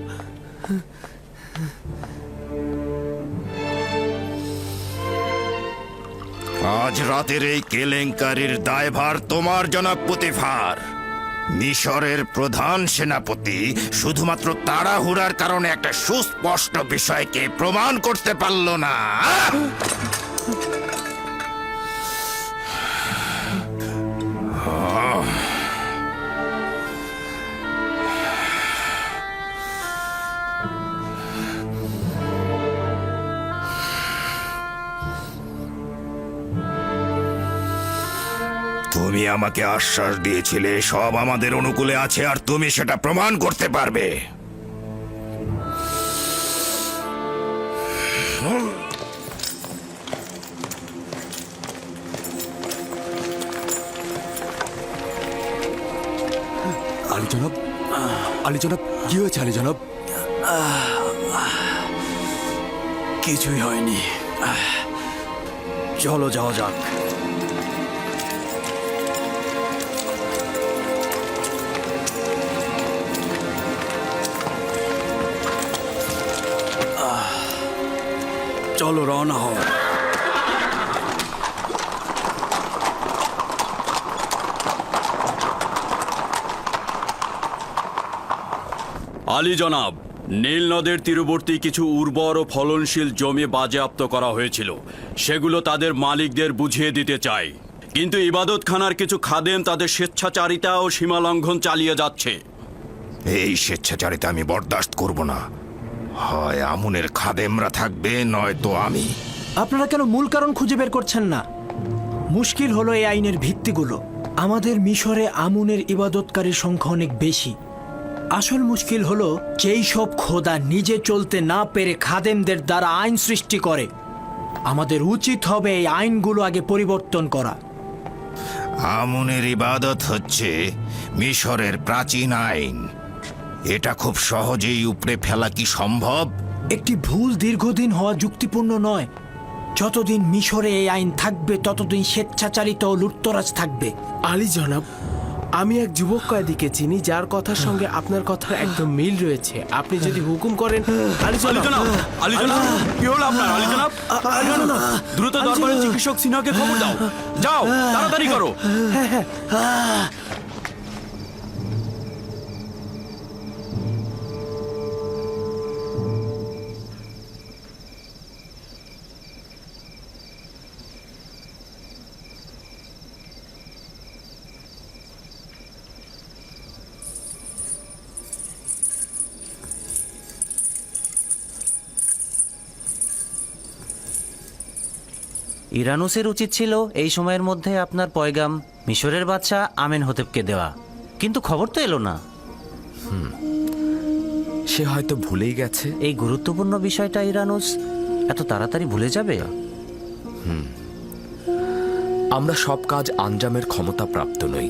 আজ রাতের এই কেলেঙ্কারির দায়ভার তোমার, জনাব পুতিফার। মিশরের প্রধান সেনাপতি শুধুমাত্র তাড়াহুড়ার কারণে একটা সুস্পষ্ট বিষয়কে প্রমাণ করতে পারল না। তুমি আমাকে আশ্বাস দিয়েছিলে সব আমাদের অনুকূলে আছে, আর তুমি সেটা প্রমাণ করতে পারবে। আলী জনাব, আলী জনাব, কি হয়েছে আলী জনাব? কিছুই হয়নি, চলো যাওয়া যাক। চলো রওনা হও। আলী জনাব, নীল নদের তীরবর্তী কিছু উর্বর ও ফলনশীল জমি বাজেয়াপ্ত করা হয়েছিল, সেগুলো তাদের মালিকদের বুঝিয়ে দিতে চাই। কিন্তু ইবাদতখানার কিছু খাদেম তাদের স্বেচ্ছাচারিতা ও সীমালঙ্ঘন চালিয়ে যাচ্ছে। এই স্বেচ্ছাচারিতা আমি বরদাস্ত করব না। হয় আমুনের খাদেমরা থাকবে, নয়তো আমি। আপনারা কেন মূল কারণ খুঁজে বের করছেন না? মুশকিল হলো এই আইনের ভিত্তিগুলো। আমাদের মিশরে আমুনের ইবাদতকারীর সংখ্যা অনেক বেশি। আসল মুশকিল হলো যেই সব খোদা নিজে চলতে না পেরে খাদেমদের দ্বারা আইন সৃষ্টি করে। আমাদের উচিত হবে এই আইনগুলো আগে পরিবর্তন করা। আমুনের ইবাদত হচ্ছে মিশরের প্রাচীন আইন। এটা খুব সহজেই উপড়ে ফেলা কি সম্ভব? একটি ভুল দীর্ঘদিন হওয়া যুক্তিপূর্ণ নয়। যতদিন মিশরে এই আইন থাকবে ততদিন স্বেচ্ছাচারিত ও লুটতরাজ থাকবে। আলী জনাব, আমি এক যুবক কয়েদিকে চিনি যার কথার সঙ্গে আপনার কথার একদম মিল রয়েছে। আপনি যদি হুকুম করেন। আলী জনাব, আলী জনাব, কি হলো আপনার? আলী জনাব, দ্রুত দরবারের চিকিৎসক সিনহাকে খবর দাও। যাও, তাড়াতাড়ি করো। ইরানুসের উচিত ছিল এই সময়ের মধ্যে আপনার পয়গাম মিশরের বাদশা আমেনহোতেপকে দেওয়া, কিন্তু খবর তো এলো না। সে হয়তো ভুলেই গেছে। এই গুরুত্বপূর্ণ বিষয়টা ইরানুস এত তাড়াতাড়ি ভুলে যাবে? আমরা সব কাজ আঞ্জামের ক্ষমতা প্রাপ্ত নই।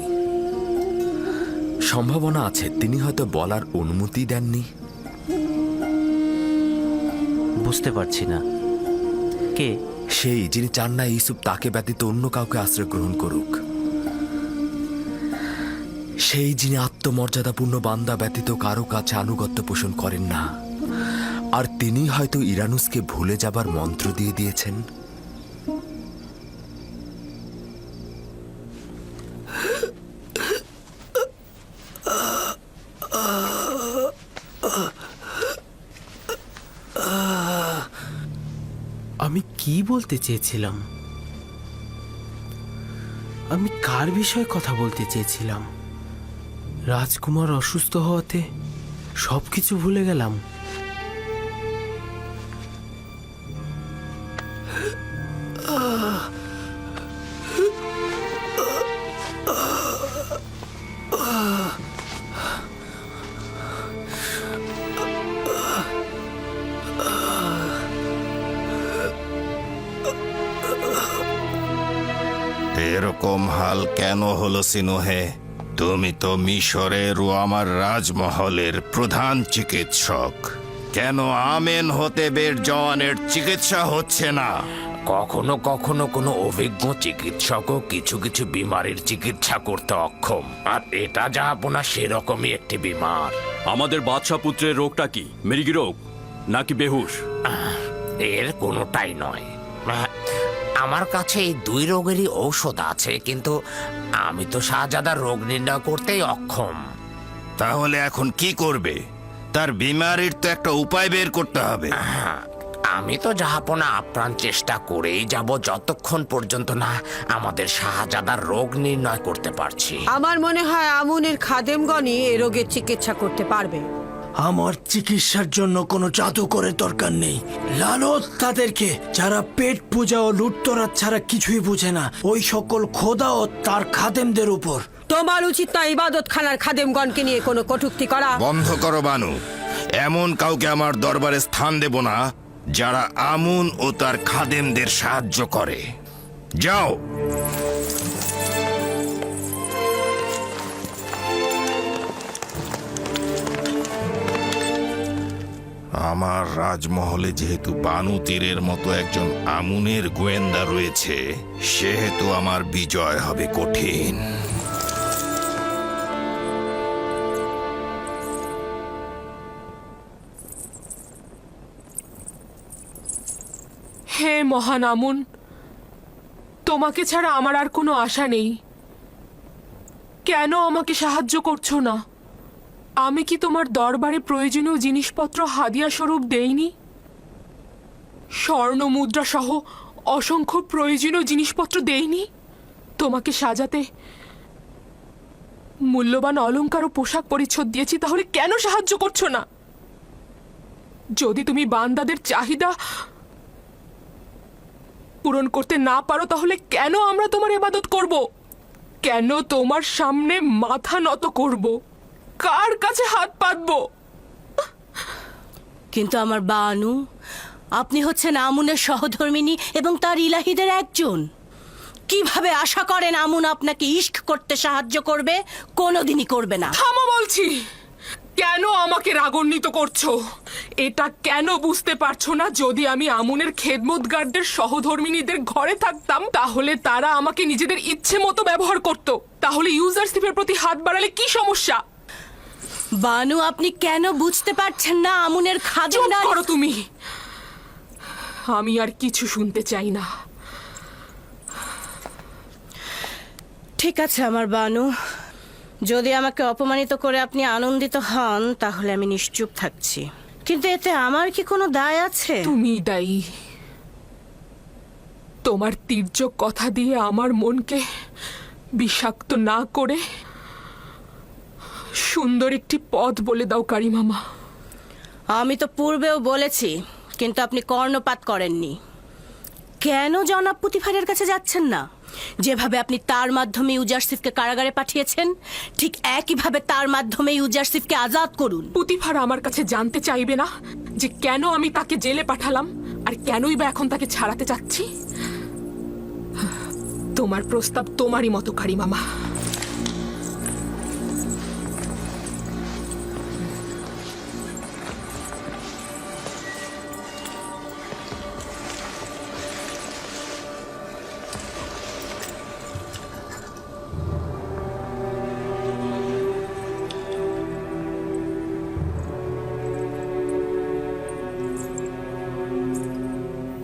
সম্ভাবনা আছে তিনি হয়তো বলার অনুমতি দেননি। বুঝতে পারছি না, কে সেই যিনি চান না ইউসুফ তাকে ব্যতীত অন্য কাউকে আশ্রয় গ্রহণ করুক, সেই যিনি আত্মমর্যাদাপূর্ণ বান্দা ব্যতীত কারো কাছে আনুগত্য পোষণ করেন না, আর তিনি হয়তো ইরানুসকে ভুলে যাবার মন্ত্র দিয়ে দিয়েছেন। আমি কি বলতে চেয়েছিলাম? আমি কার বিষয়ে কথা বলতে চেয়েছিলাম? রাজকুমার অসুস্থ হওয়াতে সবকিছু ভুলে গেলাম। এরকম হাল কেন হলো সিনোহে? তুমি তো মিশরের ও আমার রাজমহলের প্রধান চিকিৎসক, কেন আমেনহোতেপের জওয়ানের চিকিৎসা হচ্ছে না? কখনো কখনো কোনো অভিজ্ঞ চিকিৎসকও কিছু কিছু বিমারির চিকিৎসা করতে অক্ষম, আর এটা যা আপনার সেরকমই একটি বিমার। আমাদের বাদশা পুত্রের রোগটা কি? মৃগী রোগ নাকি বেহুশ? এর কোনোটাই নয়। আমার কাছে এই দুই রোগেরই ঔষধ আছে, কিন্তু আমি তো শাহজাদার রোগ নির্ণয় করতেই অক্ষম। তাহলে এখন কি করবে? তার বিমারির তো একটা উপায় বের করতে হবে। আমি তো জাহাপনা আপ্রাণ চেষ্টা করেই যাব যতক্ষণ পর্যন্ত না আমাদের শাহজাদার রোগ নির্ণয় করতে পারছি। আমার মনে হয় আমুনের খাদেমগণই এ রোগের চিকিৎসা করতে পারবে। আমার চিকিৎসার জন্য কোনো জাদুকরের দরকার নেই। লানত তাদেরকে যারা পেট পূজা ও লুটতরাজ ছাড়া কিছুই বুঝে না, ওই সকল খোদা ও তার খাদেমদের উপর। তোমার উচিত না ইবাদত খানার খাদেমগণকে নিয়ে কোনো কটূক্তি করা। বন্ধ করো বানু। এমন কাউকে আমার দরবারে স্থান দেব না যারা আমুন ও তার খাদেমদের সাহায্য করে। যাও। আমার রাজমহলে যেহেতু বানু তীরের মতো একজন আমুনের গোয়েন্দা রয়েছে, সেহেতু আমার বিজয় হবে কঠিন। হে মহান আমুন, তোমাকে ছাড়া আমার আর কোনো আশা নেই। কেন আমাকে সাহায্য করছো না? আমি কি তোমার দরবারে প্রয়োজনীয় জিনিসপত্র হাদিয়া স্বরূপ দেইনি? স্বর্ণ মুদ্রা সহ অসংখ্য প্রয়োজনীয় জিনিসপত্র দেইনি? তোমাকে সাজাতে মূল্যবান অলংকার ও পোশাক পরিচ্ছদ দিয়েছি, তাহলে কেন সাহায্য করছো না? যদি তুমি বান্দাদের চাহিদা পূরণ করতে না পারো, তাহলে কেন আমরা তোমার ইবাদত করব? কেন তোমার সামনে মাথা নত করব? কার কাছে হাত পাতবো? কিন্তু আমার বানু, আপনি হচ্ছেন আমুনের সহধর্মিনী এবং তার ইলাহিদের একজন। কিভাবে আশা করেন আমুন আপনাকে ইশক করতে সাহায্য করবে? কোনোদিনই করবে না। থামো বলছি। কেন আমাকে রাগান্বিত করছো? এটা কেন বুঝতে পারছো না? যদি আমি আমুনের খেদমতগারদের সহধর্মিনীদের ঘরে থাকতাম, তাহলে তারা আমাকে নিজেদের ইচ্ছে মতো ব্যবহার করত। তাহলে ইউজারশিপের প্রতি হাত বাড়ালে কি সমস্যা? বানু, আপনি কেন বুঝতে পারছেন না আমুনের খাদেম? চুপ করো তুমি। আমি আর কিছু শুনতে চাই না। ঠিক আছে আমার বানু, যদি আমাকে অপমানিত করে আপনি আনন্দিত হন, তাহলে আমি নিশ্চুপ থাকছি। কিন্তু এতে আমার কি কোনো দায় আছে? তুমি দায়ী। তোমার তীর্যক কথা দিয়ে আমার মনকে বিষাক্ত না করে সুন্দর একটি পথ বলে দাও কারিমামা। আমি তো পূর্বেও বলেছি, কিন্তু আপনি কর্ণপাত করেননি। কেন জনাব পুতিফারের কাছে যাচ্ছেন না? যেভাবে আপনি তার মাধ্যমে ইউজারসিফকে কারাগারে পাঠিয়েছেন, ঠিক একইভাবে তার মাধ্যমে ইউজারসিফকে আজাদ করুন। পুতিফার আমার কাছে জানতে চাইবে না যে কেন আমি তাকে জেলে পাঠালাম আর কেনই বা এখন তাকে ছাড়াতে চাচ্ছি? তোমার প্রস্তাব তোমারই মতো, কারি মামা।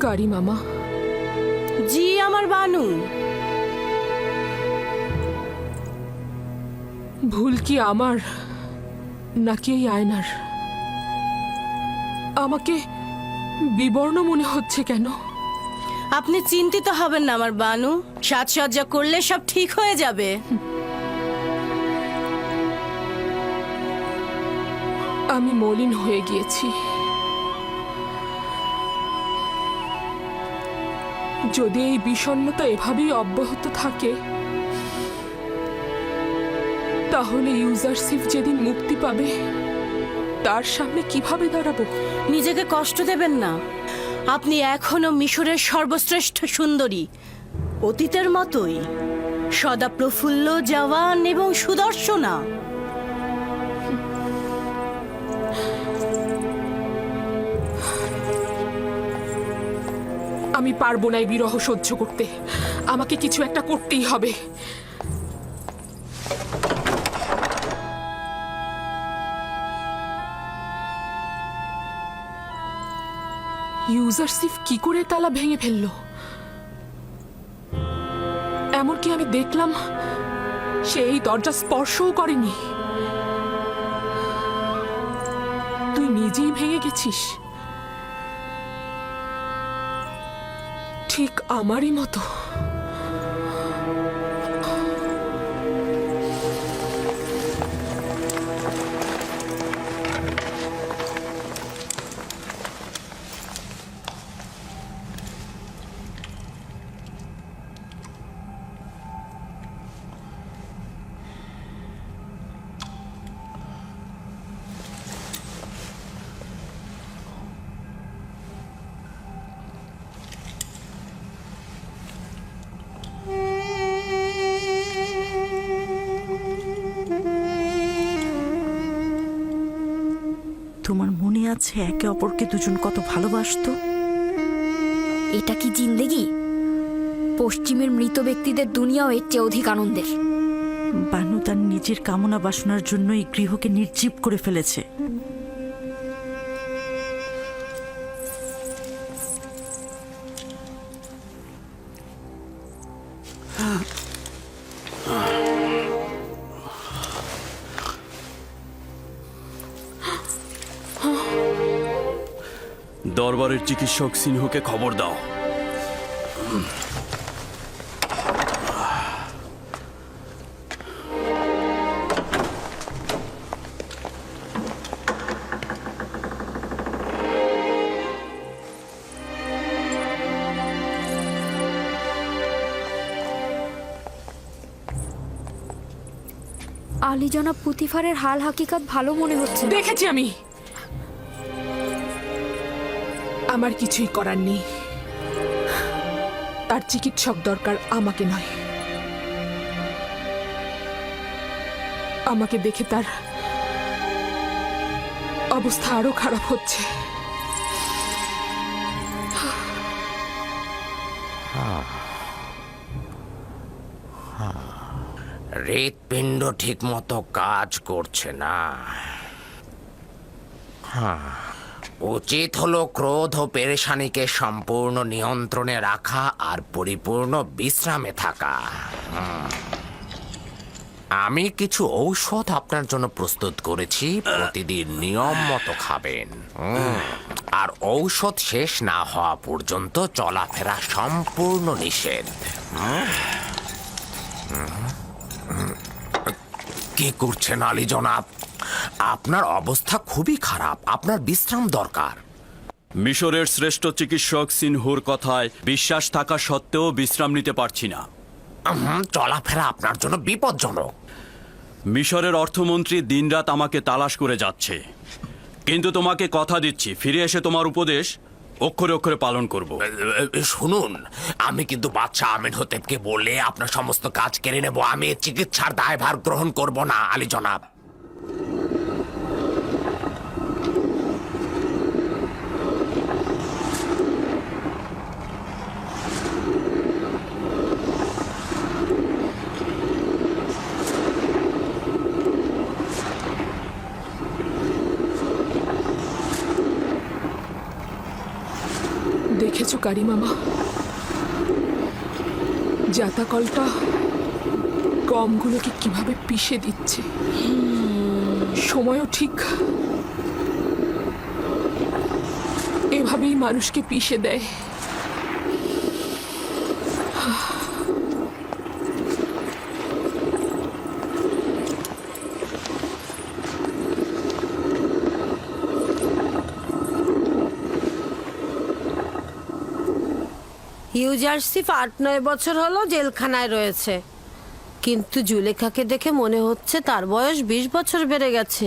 কারি মামা। জি আমার বানু। ভুল কি আমার নাকি এই আয়নার? আমাকে বিবর্ণ মনে হচ্ছে কেন? আপনি চিন্তিত হবেন না আমার বানু, সাজসজ্জা করলে সব ঠিক হয়ে যাবে। আমি মলিন হয়ে গিয়েছি। যদি এই বিষণ্ণতা এভাবেই অব্যাহত থাকে, তাহলে ইউজারসিফ যেদিন মুক্তি পাবে তার সামনে কিভাবে দাঁড়াবো? নিজেকে কষ্ট দেবেন না। আপনি এখনো মিশরের সর্বশ্রেষ্ঠ সুন্দরী, অতীতের মতোই সদা প্রফুল্ল, জওয়ান এবং সুদর্শনা। আমি পারবো না এই বিরহ সহ্য করতে। আমাকে কিছু একটা করতেই হবে। ইউজারসিফ কি করে তালা ভেঙে ফেললো? এমনকি আমি দেখলাম সে এই দরজা স্পর্শও করেনি। তুই নিজেই ভেঙে গেছিস, ঠিক আমারই মতো। তোমার মনে আছে একে অপরকে দুজন কত ভালোবাসতো? এটা কি জিন্দেগি? পশ্চিমের মৃত ব্যক্তিদের দুনিয়াও এর চেয়ে অধিক আনন্দের। বানু তার নিজের কামনা বাসনার জন্য এই গৃহকে নির্জীব করে ফেলেছে। দরবারের চিকিৎসক সিনহকে খবর দাও। আলী জনাব পুতিফারের হাল হাকিকত ভালো মনে হচ্ছে। দেখেছি আমি। আমার কিছুই করার নেই। তার চিকিৎসক দরকার, আমাকে নয়। আমাকে দেখে তার অবস্থা আরো খারাপ হচ্ছে। হৃৎপিণ্ড ঠিক মতো কাজ করছে না। উচিত হলো ক্রোধ ও পেরেশানিকে সম্পূর্ণ নিয়ন্ত্রণে রাখা আর পরিপূর্ণ বিশ্রামে থাকা। আমি কিছু ঔষধ আপনার জন্য প্রস্তুত করেছি, প্রতিদিন নিয়ম মতো খাবেন। আর ঔষধ শেষ না হওয়া পর্যন্ত চলাফেরা সম্পূর্ণ নিষেধ। কি করছেন আলী জনাব? আপনার অবস্থা খুবই খারাপ, আপনার বিশ্রাম দরকার। মিশরের শ্রেষ্ঠ চিকিৎসক সিনহুর কথায় বিশ্বাস থাকা সত্ত্বেও বিশ্রাম নিতে পারছি না। চলাফেরা আপনার জন্য বিপজ্জনক। মিশরের অর্থমন্ত্রী দিনরাত আমাকে তালাশ করে যাচ্ছে, কিন্তু তোমাকে কথা দিচ্ছি ফিরে এসে তোমার উপদেশ অক্ষরে অক্ষরে পালন করব। শুনুন, আমি কিন্তু বাদশাহ আমিন হতেবকে বলে আপনার সমস্ত কাজ কেড়ে নেব। আমি চিকিৎসার দায়ভার গ্রহণ করব না আলী জনাব। দেখেছো কারি মামা, জাতাকলটা গমগুলোকে কিভাবে পিষে দিচ্ছে। সময়ও ঠিক এভাবেই মানুষকে পিষে দেয়। ইউজারসিফ 8-9 বছর হলো জেলখানায় রয়েছে, কিন্তু জুলেখাকে দেখে মনে হচ্ছে তার বয়স 20 বছর বেড়ে গেছে।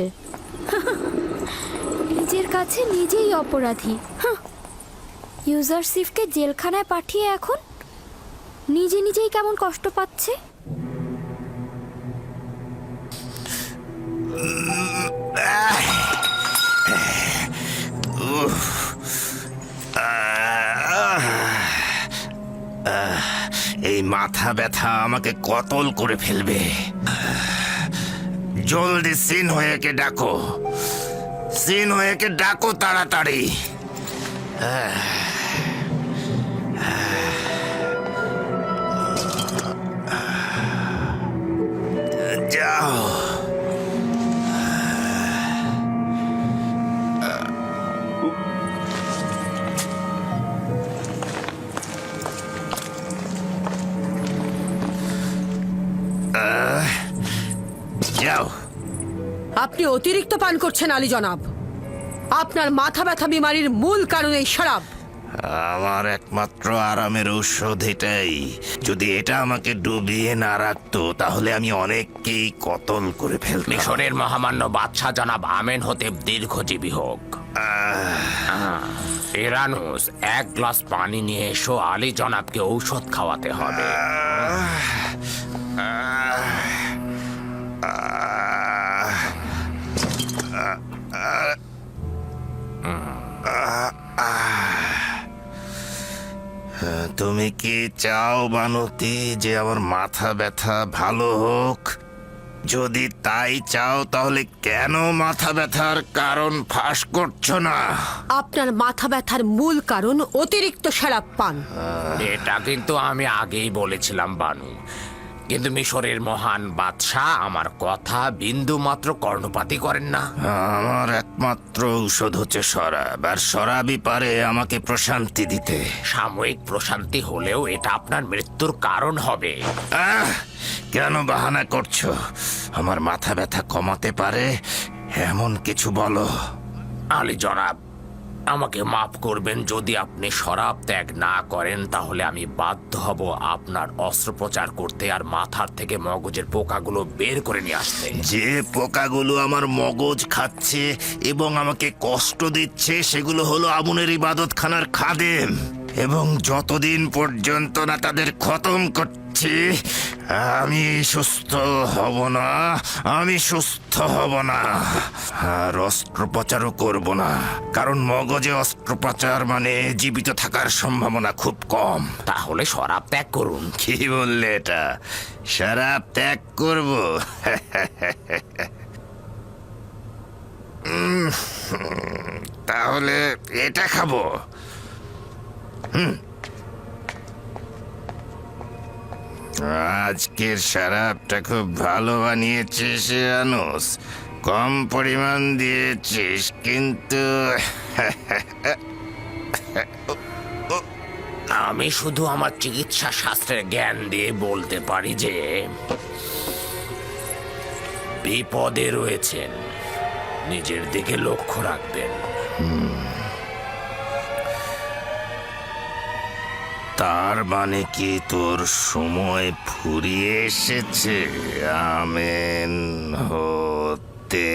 নিজের কাছে নিজেই অপরাধী। ইউজারসিফকে জেলখানায় পাঠিয়ে এখন নিজে নিজেই কেমন কষ্ট পাচ্ছে। এই মাথা ব্যথা আমাকে কতল করে ফেলবে। জলদি সিন হয়েকে ডাকো, সিন হয়েকে ডাকো তাড়াতাড়ি। যাও। যাও। আপনি অতিরিক্ত পান করছেন আলী জনাব। আপনার মাথা ব্যথা বিমারির মূল কারণ এই শরাব। আমার একমাত্র আরামের ঔষধ এটাই। যদি এটা আমাকে ডুবিয়ে না রাখতো তাহলে আমি অনেককেই কতল করে ফেলতাম। মিশরের মহামান্য বাদশাহ জনাব আমিন হতেব দীর্ঘজীবী হোক। ইরানুস, 1 গ্লাস পানি নিয়ে এসো, আলী জনাবকে ঔষধ খাওয়াতে হবে। তুমি কি চাও বানতি যে আমার মাথা ব্যথা ভালো হোক? যদি তাই চাও তাহলে কেন মাথা ব্যথার কারণ ফাঁস করছো না? আপনার মাথা ব্যথার মূল কারণ অতিরিক্ত শরাব পান। এটা কিন্তু আমি আগেই বলেছিলাম বানু, কিন্তু মিশরের মহান বাদশাহ আমার কথা বিন্দু মাত্র কর্ণপাতই করেন না। আমার একমাত্র ঔষধ হচ্ছে শরাব, আর শরাবই পারে আমাকে প্রশান্তি দিতে। সাময়িক প্রশান্তি হলেও এটা আপনার মৃত্যুর কারণ হবে। কেন বাহানা করছো? আমার মাথা ব্যথা কমাতে পারে এমন কিছু বলো। আলী জনাব, আমাকে মাফ করবেন। যদি আপনি শরাব ত্যাগ না করেন তাহলে আমি বাধ্য হব আপনার অস্ত্রোপচার করতে আর মাথার থেকে মগজের পোকাগুলো বের করে নিয়ে আসতে। যে পোকাগুলো আমার মগজ খাচ্ছে এবং আমাকে কষ্ট দিচ্ছে সেগুলো হলো আমুনের ইবাদতখানার খাদেম, এবং যতদিন পর্যন্ত না তাদের খতম করছি আমি সুস্থ হব না। আমি সুস্থ হব না, আর অস্ত্রোপচারও করব না, কারণ মগজে অস্ত্রোপচার মানে জীবিত থাকার সম্ভাবনা খুব কম। তাহলে শরাব ত্যাগ করুন। কি বললে এটা? শরাব ত্যাগ করব? তাহলে এটা খাবো। আজকের শরাবটা খুব ভালো বানিয়েছিস আনুস, কম পরিমাণ দিয়েছিস, কিন্তু আমি শুধু আমার চিকিৎসা শাস্ত্রের জ্ঞান দিয়ে বলতে পারি যে বিপদে রয়েছেন, নিজের দিকে লক্ষ্য রাখবেন। তার মানে কি তোর সময় ফুরিয়ে এসেছে? আমেন হতে